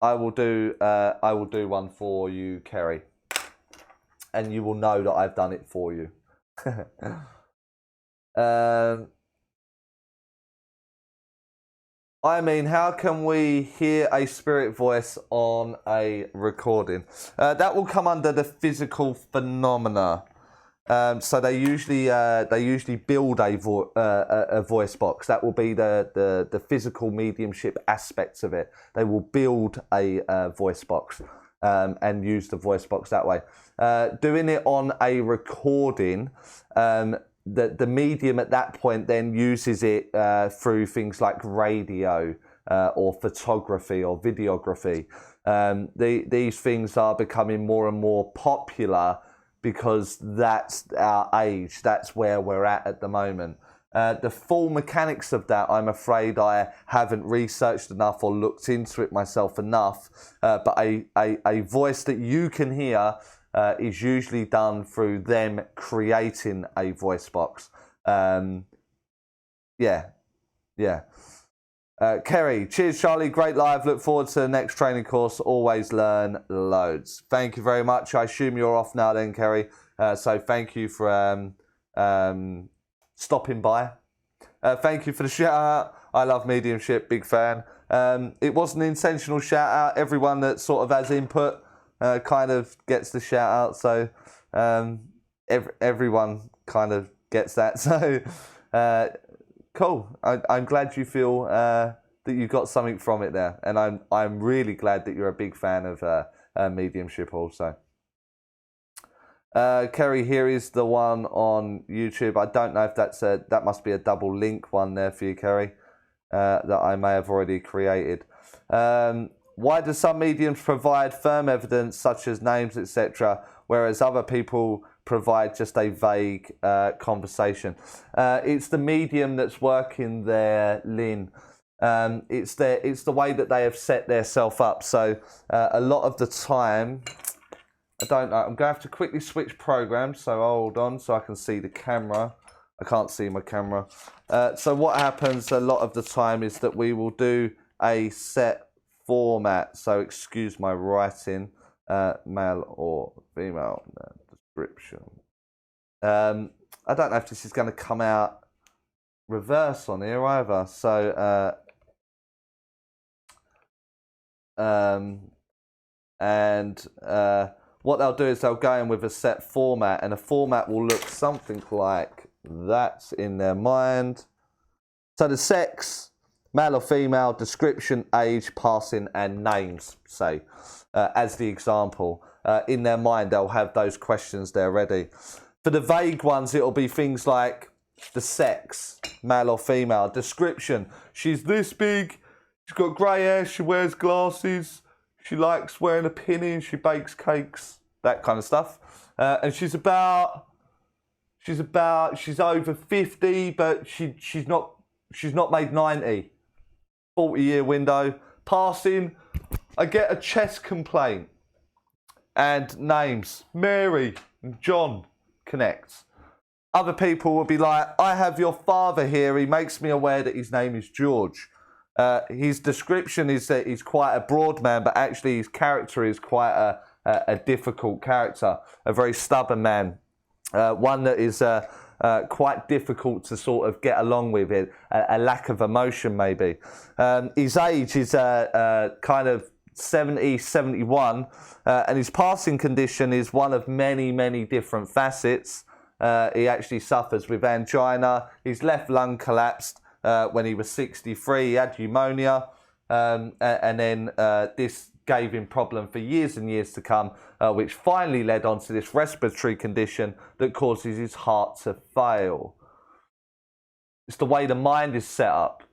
I will do one for you, Kerry, and you will know that I've done it for you. I mean, how can we hear a spirit voice on a recording? That will come under the physical phenomena. So they usually build a voice box. That will be the physical mediumship aspects of it. They will build a voice box and use the voice box that way. Doing it on a recording, the medium at that point then uses it through things like radio or photography or videography. These things are becoming more and more popular because that's our age, that's where we're at the moment. The full mechanics of that, I'm afraid I haven't researched enough or looked into it myself enough, but a voice that you can hear is usually done through them creating a voice box. Kerry, cheers Charlie, great live, look forward to the next training course, always learn loads. Thank you very much. I assume you're off now then, Kerry. So thank you for stopping by. Thank you for the shout out. I love Mediumship, big fan. It was an intentional shout out. Everyone that sort of has input kind of gets the shout out. So everyone kind of gets that. So cool. I'm glad you feel that you got something from it there, and I'm really glad that you're a big fan of Mediumship also. Kerry, here is the one on YouTube. I don't know if that must be a double link one there for you, Kerry, that I may have already created. Why do some mediums provide firm evidence such as names, etc., whereas other people provide just a vague conversation? It's the medium that's working there, Lynn. It's the way that they have set themselves up. So a lot of the time, I don't know. I'm going to have to quickly switch programs. So hold on so I can see the camera. I can't see my camera. So what happens a lot of the time is that we will do a set format. So excuse my writing, male or female description. I don't know if this is going to come out reverse on here either. So what they'll do is they'll go in with a set format, and a format will look something like that in their mind. So the sex, male or female, description, age, passing, and names, say, as the example. In their mind, they'll have those questions there ready. For the vague ones, it'll be things like the sex, male or female, description, she's this big, she's got grey hair, she wears glasses, she likes wearing a pinny, she bakes cakes, that kind of stuff. And she's over 50, but she's not made 90. 40-year window. Passing, I get a chest complaint. And names, Mary and John, connect. Other people will be like, I have your father here, he makes me aware that his name is George. His description is that he's quite a broad man, but actually his character is quite a difficult character, a very stubborn man, one that is quite difficult to sort of get along with, it, a lack of emotion maybe. His age is kind of 70, 71, and his passing condition is one of many, many different facets. He actually suffers with angina, his left lung collapsed when he was 63, he had pneumonia, and then this gave him problem for years and years to come, which finally led on to this respiratory condition that causes his heart to fail. It's the way the mind is set up.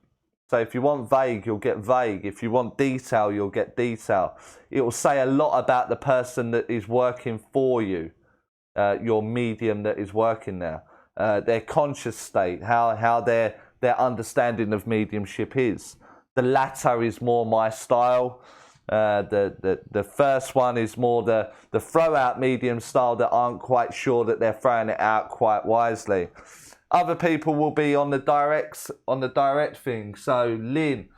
So if you want vague, you'll get vague. If you want detail, you'll get detail. It will say a lot about the person that is working for you, your medium that is working there, their conscious state, how their understanding of mediumship is. The latter is more my style. The first one is more the throw out medium style that aren't quite sure that they're throwing it out quite wisely. Other people will be on the direct thing. So Lynn,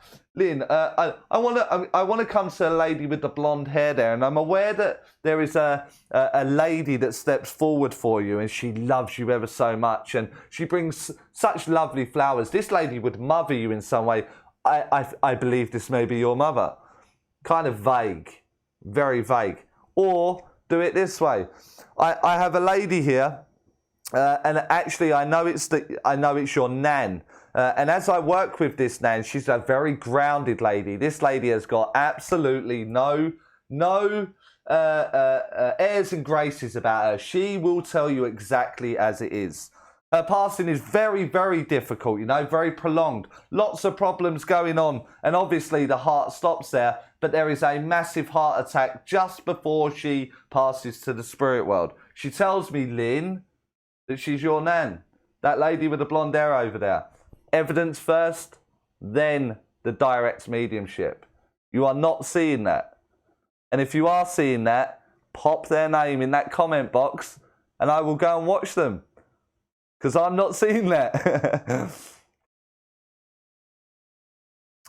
I want to come to a lady with the blonde hair there, and I'm aware that there is a lady that steps forward for you, and she loves you ever so much, and she brings such lovely flowers. This lady would mother you in some way. I believe this may be your mother. Kind of vague, very vague. Or do it this way. I have a lady here. And actually, I know it's your nan. And as I work with this nan, she's a very grounded lady. This lady has got absolutely no airs and graces about her. She will tell you exactly as it is. Her passing is very, very difficult, very prolonged. Lots of problems going on. And obviously the heart stops there. But there is a massive heart attack just before she passes to the spirit world. She tells me, Lynn, that she's your nan. That lady with the blonde hair over there. Evidence first, then the direct mediumship. You are not seeing that. And if you are seeing that, pop their name in that comment box and I will go and watch them. Because I'm not seeing that.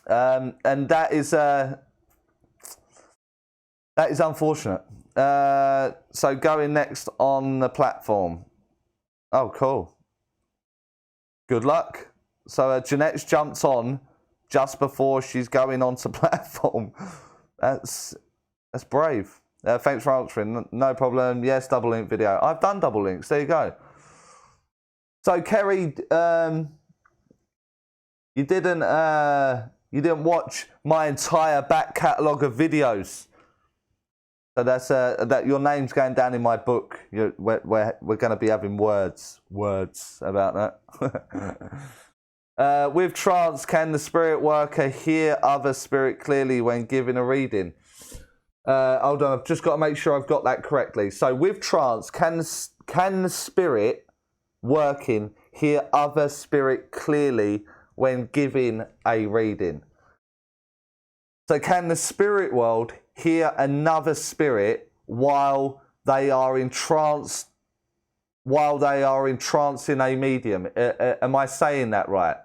And that is unfortunate. So going next on the platform. Oh, cool. Good luck. So Jeanette's jumped on just before she's going onto platform. That's brave. Thanks for answering. No problem. Yes, double link video. I've done double links. There you go. So Kerry, you didn't watch my entire back catalogue of videos. So that's that your name's going down in my book. We're going to be having words about that. With trance, can the spirit worker hear other spirit clearly when giving a reading? Hold on, I've just got to make sure I've got that correctly. So with trance, can the spirit working hear other spirit clearly when giving a reading? So can the spirit world hear another spirit while they are entranced, while they are entrancing a medium? Am I saying that right?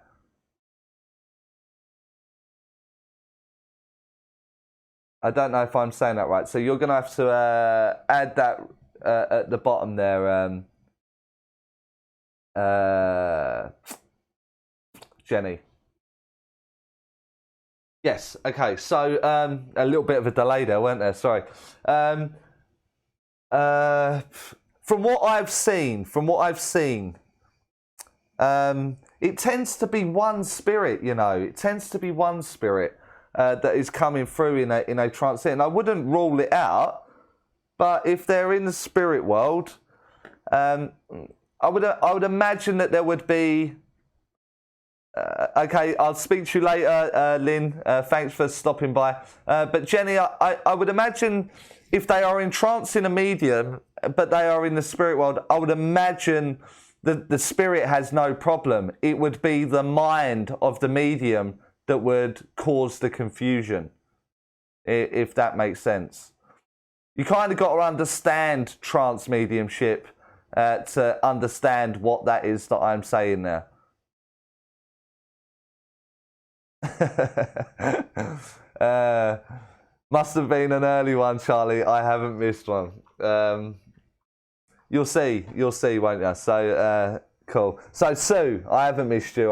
I don't know if I'm saying that right. So you're going to have to add that at the bottom there, Jenny. Yes. Okay. So a little bit of a delay there, weren't there? Sorry. From what I've seen, it tends to be one spirit. You know, it tends to be one spirit that is coming through in a trance. And I wouldn't rule it out, but if they're in the spirit world, I would imagine that there would be. Okay, I'll speak to you later, Lynn. Thanks for stopping by. But Jenny, I would imagine if they are entrancing a medium, but they are in the spirit world, I would imagine that the spirit has no problem. It would be the mind of the medium that would cause the confusion, if that makes sense. You kind of got to understand trance mediumship to understand what that is that I'm saying there. Must have been an early one, Charlie. I haven't missed one. You'll see, won't you? So cool. So Sue, I haven't missed you.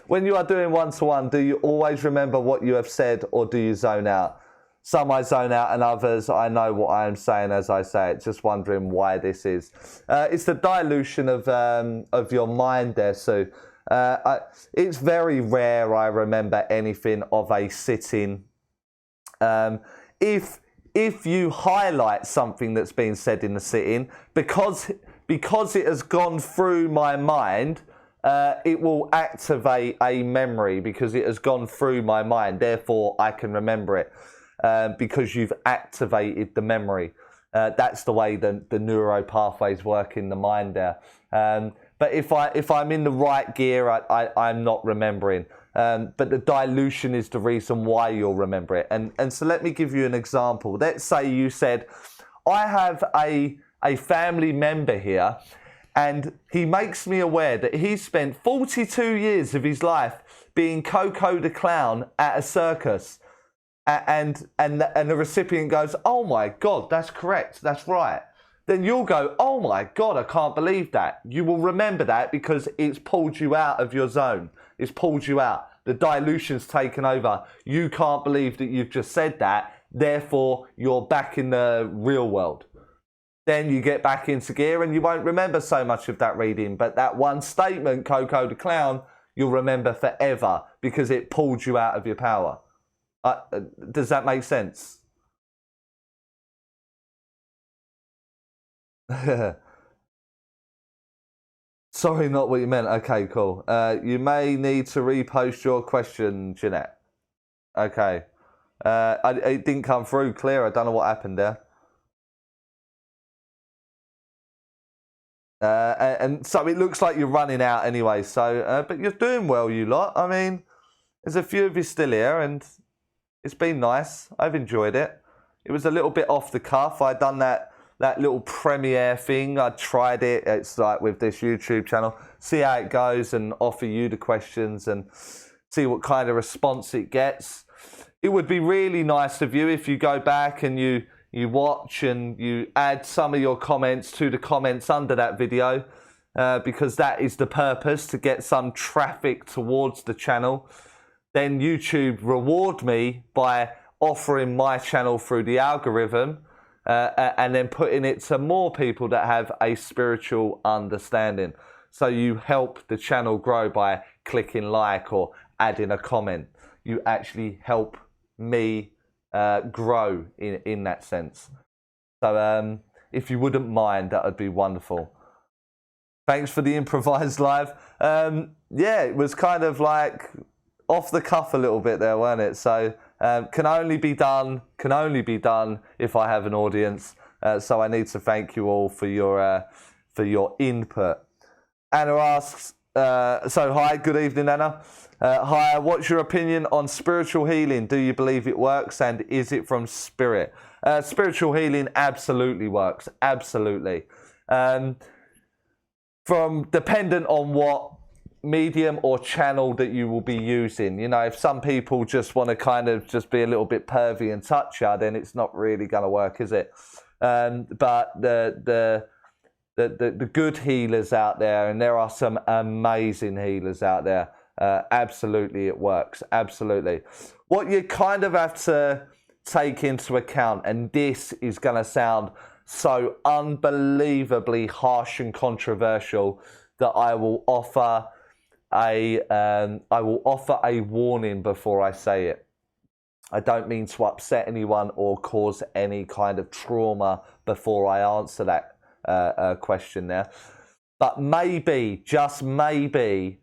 When you are doing one-to-one, do you always remember what you have said, or do you zone out? Some I zone out, and others I know what I am saying as I say it. Just wondering why this is. It's the dilution of your mind there, Sue. It's very rare I remember anything of a sitting. If you highlight something that's been said in the sitting, because it has gone through my mind, it will activate a memory because it has gone through my mind. Therefore, I can remember it because you've activated the memory. That's the way the neuro pathways work in the mind there. But if I'm in the right gear, I'm not remembering. But the dilution is the reason why you'll remember it. And so let me give you an example. Let's say you said, I have a family member here, and he makes me aware that he spent 42 years of his life being Coco the Clown at a circus. And the recipient goes, oh my God, that's correct, that's right. Then you'll go, oh my God, I can't believe that. You will remember that because it's pulled you out of your zone. It's pulled you out. The dilution's taken over. You can't believe that you've just said that. Therefore, you're back in the real world. Then you get back into gear and you won't remember so much of that reading. But that one statement, Coco the Clown, you'll remember forever because it pulled you out of your power. Does that make sense? Sorry, not what you meant. Okay, cool. You may need to repost your question, Jeanette. Okay. It didn't come through clear. I don't know what happened there. And so it looks like you're running out anyway. So, but you're doing well, you lot. I mean, there's a few of you still here, and it's been nice. I've enjoyed it. It was a little bit off the cuff. I'd done that little premiere thing. I tried it. It's like with this YouTube channel. See how it goes and offer you the questions and see what kind of response it gets. It would be really nice of you if you go back and you you watch and you add some of your comments to the comments under that video, because that is the purpose, to get some traffic towards the channel. Then YouTube reward me by offering my channel through the algorithm, and then putting it to more people that have a spiritual understanding. So you help the channel grow by clicking like or adding a comment. You actually help me grow in that sense. So if you wouldn't mind, that would be wonderful. Thanks for the improvised live. Yeah, it was kind of like off the cuff a little bit there, weren't it? So can only be done if I have an audience. So I need to thank you all for your input. Anna asks, so hi, good evening, Anna. Hi, what's your opinion on spiritual healing? Do you believe it works, and is it from spirit? Spiritual healing absolutely works, absolutely. From dependent on what medium or channel that you will be using. You know, if some people just want to kind of just be a little bit pervy and touch you, then it's not really going to work, is it? But the good healers out there, and there are some amazing healers out there, absolutely it works, absolutely. What you kind of have to take into account, and this is going to sound so unbelievably harsh and controversial, that I will offer a warning before I say it. I don't mean to upset anyone or cause any kind of trauma before I answer that question there. But maybe, just maybe,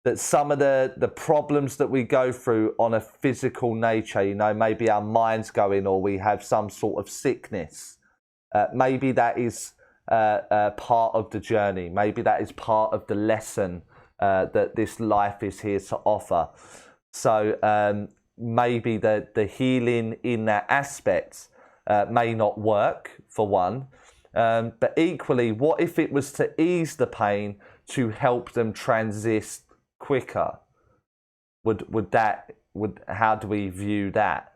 that some of the problems that we go through on a physical nature, you know, maybe our mind's going, or we have some sort of sickness, maybe that is part of the journey. Maybe that is part of the lesson that this life is here to offer. So maybe the healing in that aspect may not work, for one. But equally, what if it was to ease the pain to help them transit quicker? How do we view that?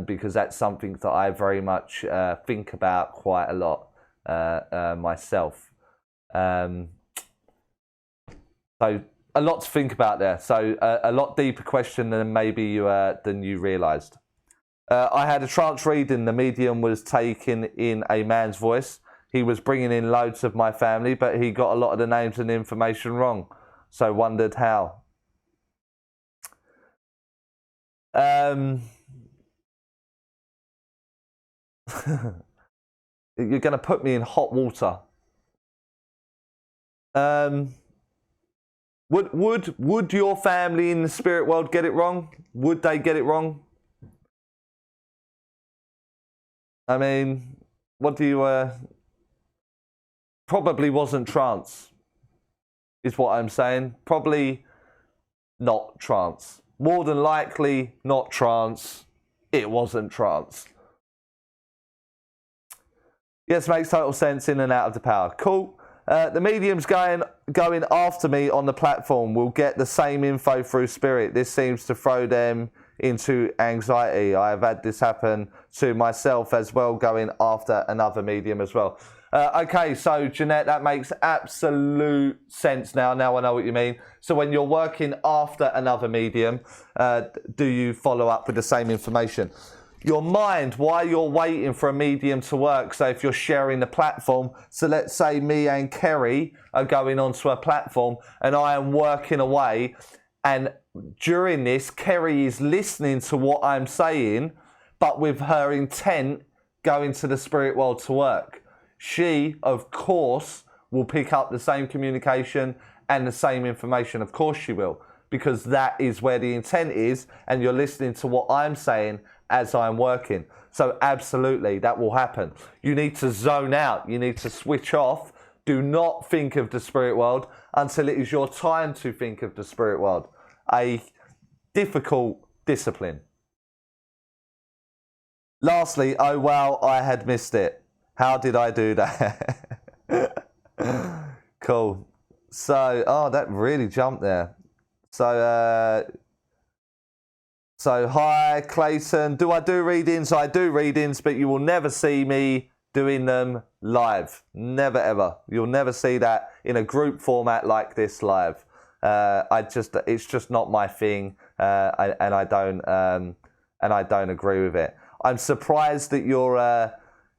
Because that's something that I very much think about quite a lot myself. So a lot to think about there. So a lot deeper question than maybe you realised. I had a trance reading. The medium was taking in a man's voice. He was bringing in loads of my family, but he got a lot of the names and information wrong. So wondered how. You're going to put me in hot water. Would your family in the spirit world get it wrong? Would they get it wrong? I mean, what do you... probably wasn't trance, is what I'm saying. Probably not trance. More than likely not trance. It wasn't trance. Yes, makes total sense. In and out of the power. Cool. The medium's going after me on the platform will get the same info through spirit. This seems to throw them into anxiety. I have had this happen to myself as well, going after another medium as well. Okay, so Jeanette, that makes absolute sense now. Now I know what you mean. So when you're working after another medium, do you follow up with the same information? Your mind, while you're waiting for a medium to work, so if you're sharing the platform, so let's say me and Kerry are going onto a platform and I am working away, and during this, Kerry is listening to what I'm saying, but with her intent going to the spirit world to work. She, of course, will pick up the same communication and the same information. Of course she will, because that is where the intent is, and you're listening to what I'm saying as I'm working. So absolutely, that will happen. You need to zone out. You need to switch off. Do not think of the spirit world until it is your time to think of the spirit world. A difficult discipline. Lastly, oh wow, I had missed it. How did I do that? Cool. So, oh, that really jumped there. So, So, hi, Clayton. Do I do readings? I do readings, but you will never see me doing them live. Never, ever. You'll never see that in a group format like this live. It's just not my thing, and I don't agree with it. I'm surprised that your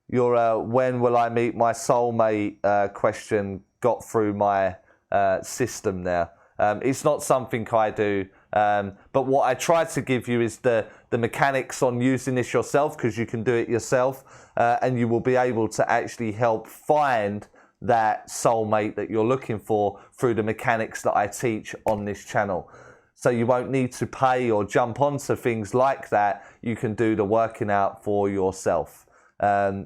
when will I meet my soulmate question got through my system there. It's not something I do, but what I try to give you is the mechanics on using this yourself, because you can do it yourself, and you will be able to actually help find that soulmate that you're looking for through the mechanics that I teach on this channel. So you won't need to pay or jump onto things like that. You can do the working out for yourself,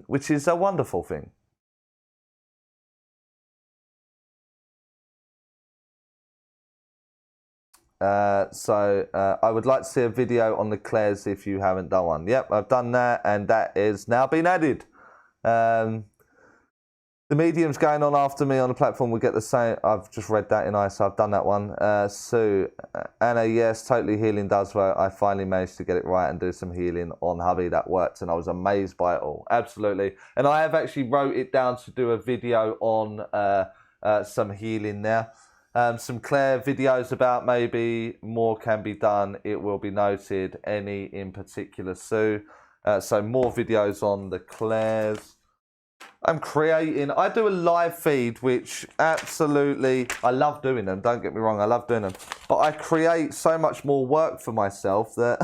which is a wonderful thing. I would like to see a video on the Claires if you haven't done one. Yep, I've done that, and that is now been added. The medium's going on after me on the platform will get the same. I've just read that in ICE, so I've done that one. Sue, Anna, yes, totally healing does work. I finally managed to get it right and do some healing on hubby. That worked, and I was amazed by it all. Absolutely. And I have actually wrote it down to do a video on some healing there. Some Claire videos about maybe more can be done. It will be noted. Any in particular, Sue? So more videos on the Claires. I'm creating. I do a live feed, which absolutely I love doing them. Don't get me wrong, I love doing them. But I create so much more work for myself that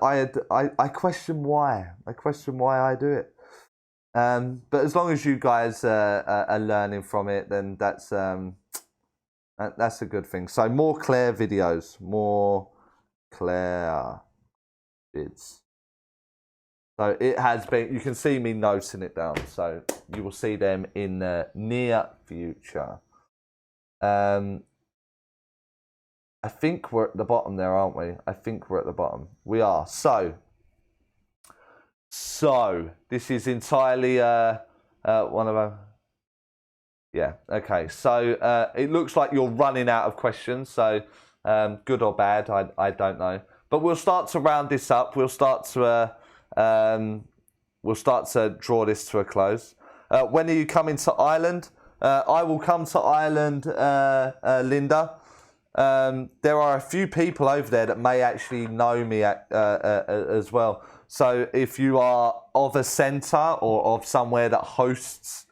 I question why. I question why I do it. But as long as you guys are learning from it, then that's a good thing. So more Claire videos, more Claire vids. So it has been, you can see me noting it down. So you will see them in the near future. I think we're at the bottom there, aren't we? I think we're at the bottom. We are. So this is entirely one of our... Yeah, okay. So it looks like you're running out of questions. So good or bad, I don't know. But we'll start to round this up. We'll start to draw this to a close. When are you coming to Ireland? I will come to Ireland, Linda. There are a few people over there that may actually know me as well. So if you are of a centre or of somewhere that hosts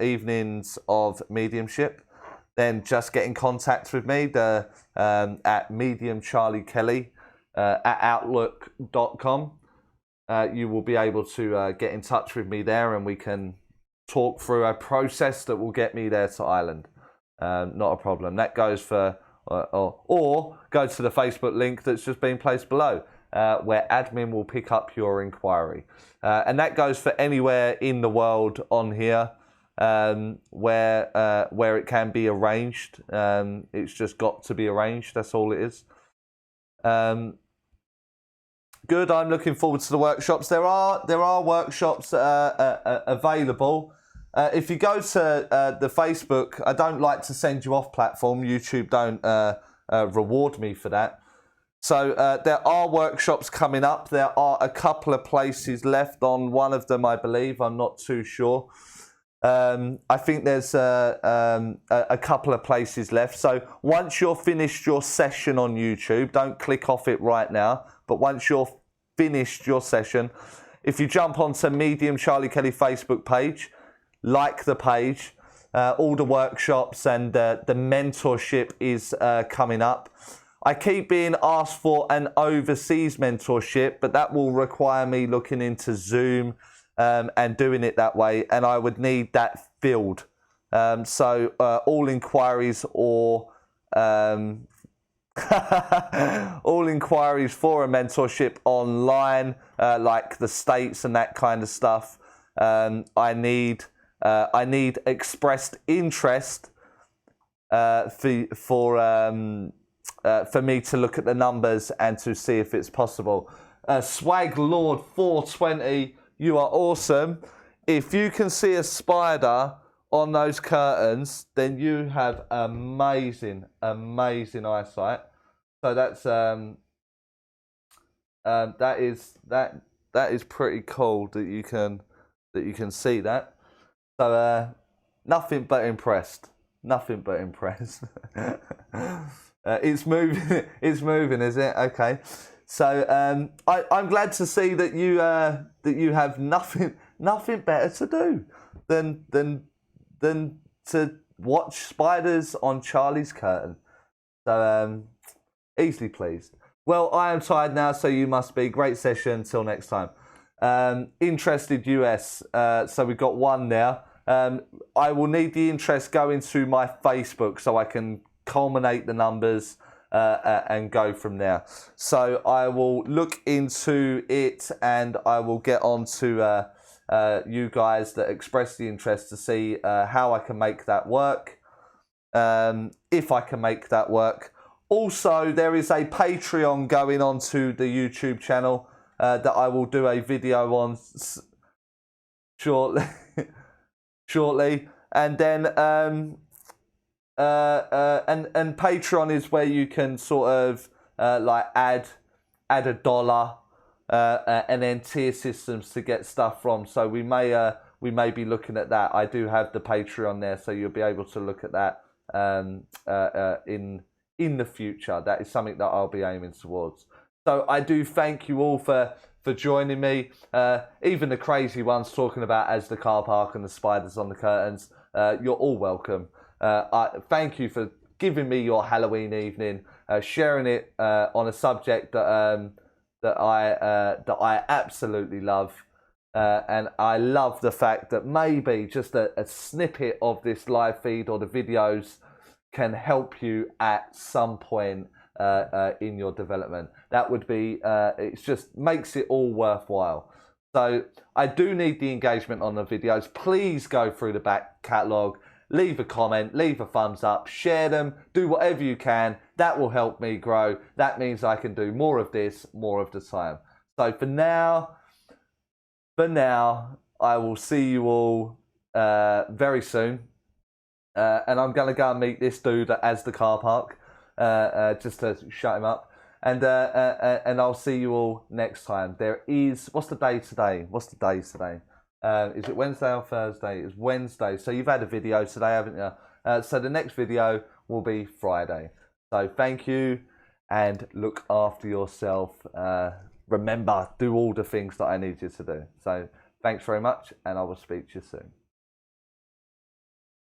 evenings of mediumship, then just get in contact with me at mediumcharliekelly at outlook.com. You will be able to get in touch with me there, and we can talk through a process that will get me there to Ireland. Not a problem. That goes for, or go to the Facebook link that's just been placed below, where admin will pick up your inquiry. And that goes for anywhere in the world on here where it can be arranged. It's just got to be arranged. That's all it is. Good. I'm looking forward to the workshops. There are workshops available. If you go to the Facebook, I don't like to send you off platform. YouTube don't reward me for that. So there are workshops coming up. There are a couple of places left on one of them, I believe. I'm not too sure. I think there's a couple of places left. So once you're finished your session on YouTube, don't click off it right now. But once you're finished your session, if you jump onto Medium Charlie Kelly Facebook page, like the page, all the workshops and the mentorship is coming up. I keep being asked for an overseas mentorship, but that will require me looking into Zoom and doing it that way, and I would need that filled. So all inquiries or all inquiries for a mentorship online, like the States and that kind of stuff, I need expressed interest for me to look at the numbers and to see if it's possible. Swag Lord 420, you are awesome. If you can see a spider on those curtains, then you have amazing eyesight. So that's that is pretty cool that you can see that. So nothing but impressed. Nothing but impressed. It's moving. It's moving, is it? Okay. So I'm glad to see that you have nothing better to do than to watch spiders on Charlie's curtain. So easily pleased. Well, I am tired now, so you must be. Great session. Until next time. Interested US. So we've got one now. I will need the interest going to my Facebook so I can culminate the numbers and go from there. So I will look into it and I will get on to you guys that express the interest to see how I can make that work, if I can make that work. Also, there is a Patreon going on to the YouTube channel that I will do a video on shortly. And then and Patreon is where you can sort of like add $1 and then tier systems to get stuff from. So we may be looking at that. I do have the Patreon there, so you'll be able to look at that in the future. That is something that I'll be aiming towards. So I do thank you all for joining me. Even the crazy ones talking about as the car park and the spiders on the curtains. You're all welcome. Thank you for giving me your Halloween evening, sharing it on a subject that I absolutely love, and I love the fact that maybe just a snippet of this live feed or the videos can help you at some point in your development. That would be, it just makes it all worthwhile. So I do need the engagement on the videos. Please go through the back catalogue, leave a comment, leave a thumbs up, share them, do whatever you can. That will help me grow. That means I can do more of this, more of the time. So for now, I will see you all very soon. And I'm going to go and meet this dude as the car park, just to shut him up. And I'll see you all next time. There is, what's the day today? Is it Wednesday or Thursday? It's Wednesday. So you've had a video today, haven't you? So the next video will be Friday. So thank you and look after yourself. Remember, do all the things that I need you to do. So thanks very much and I will speak to you soon.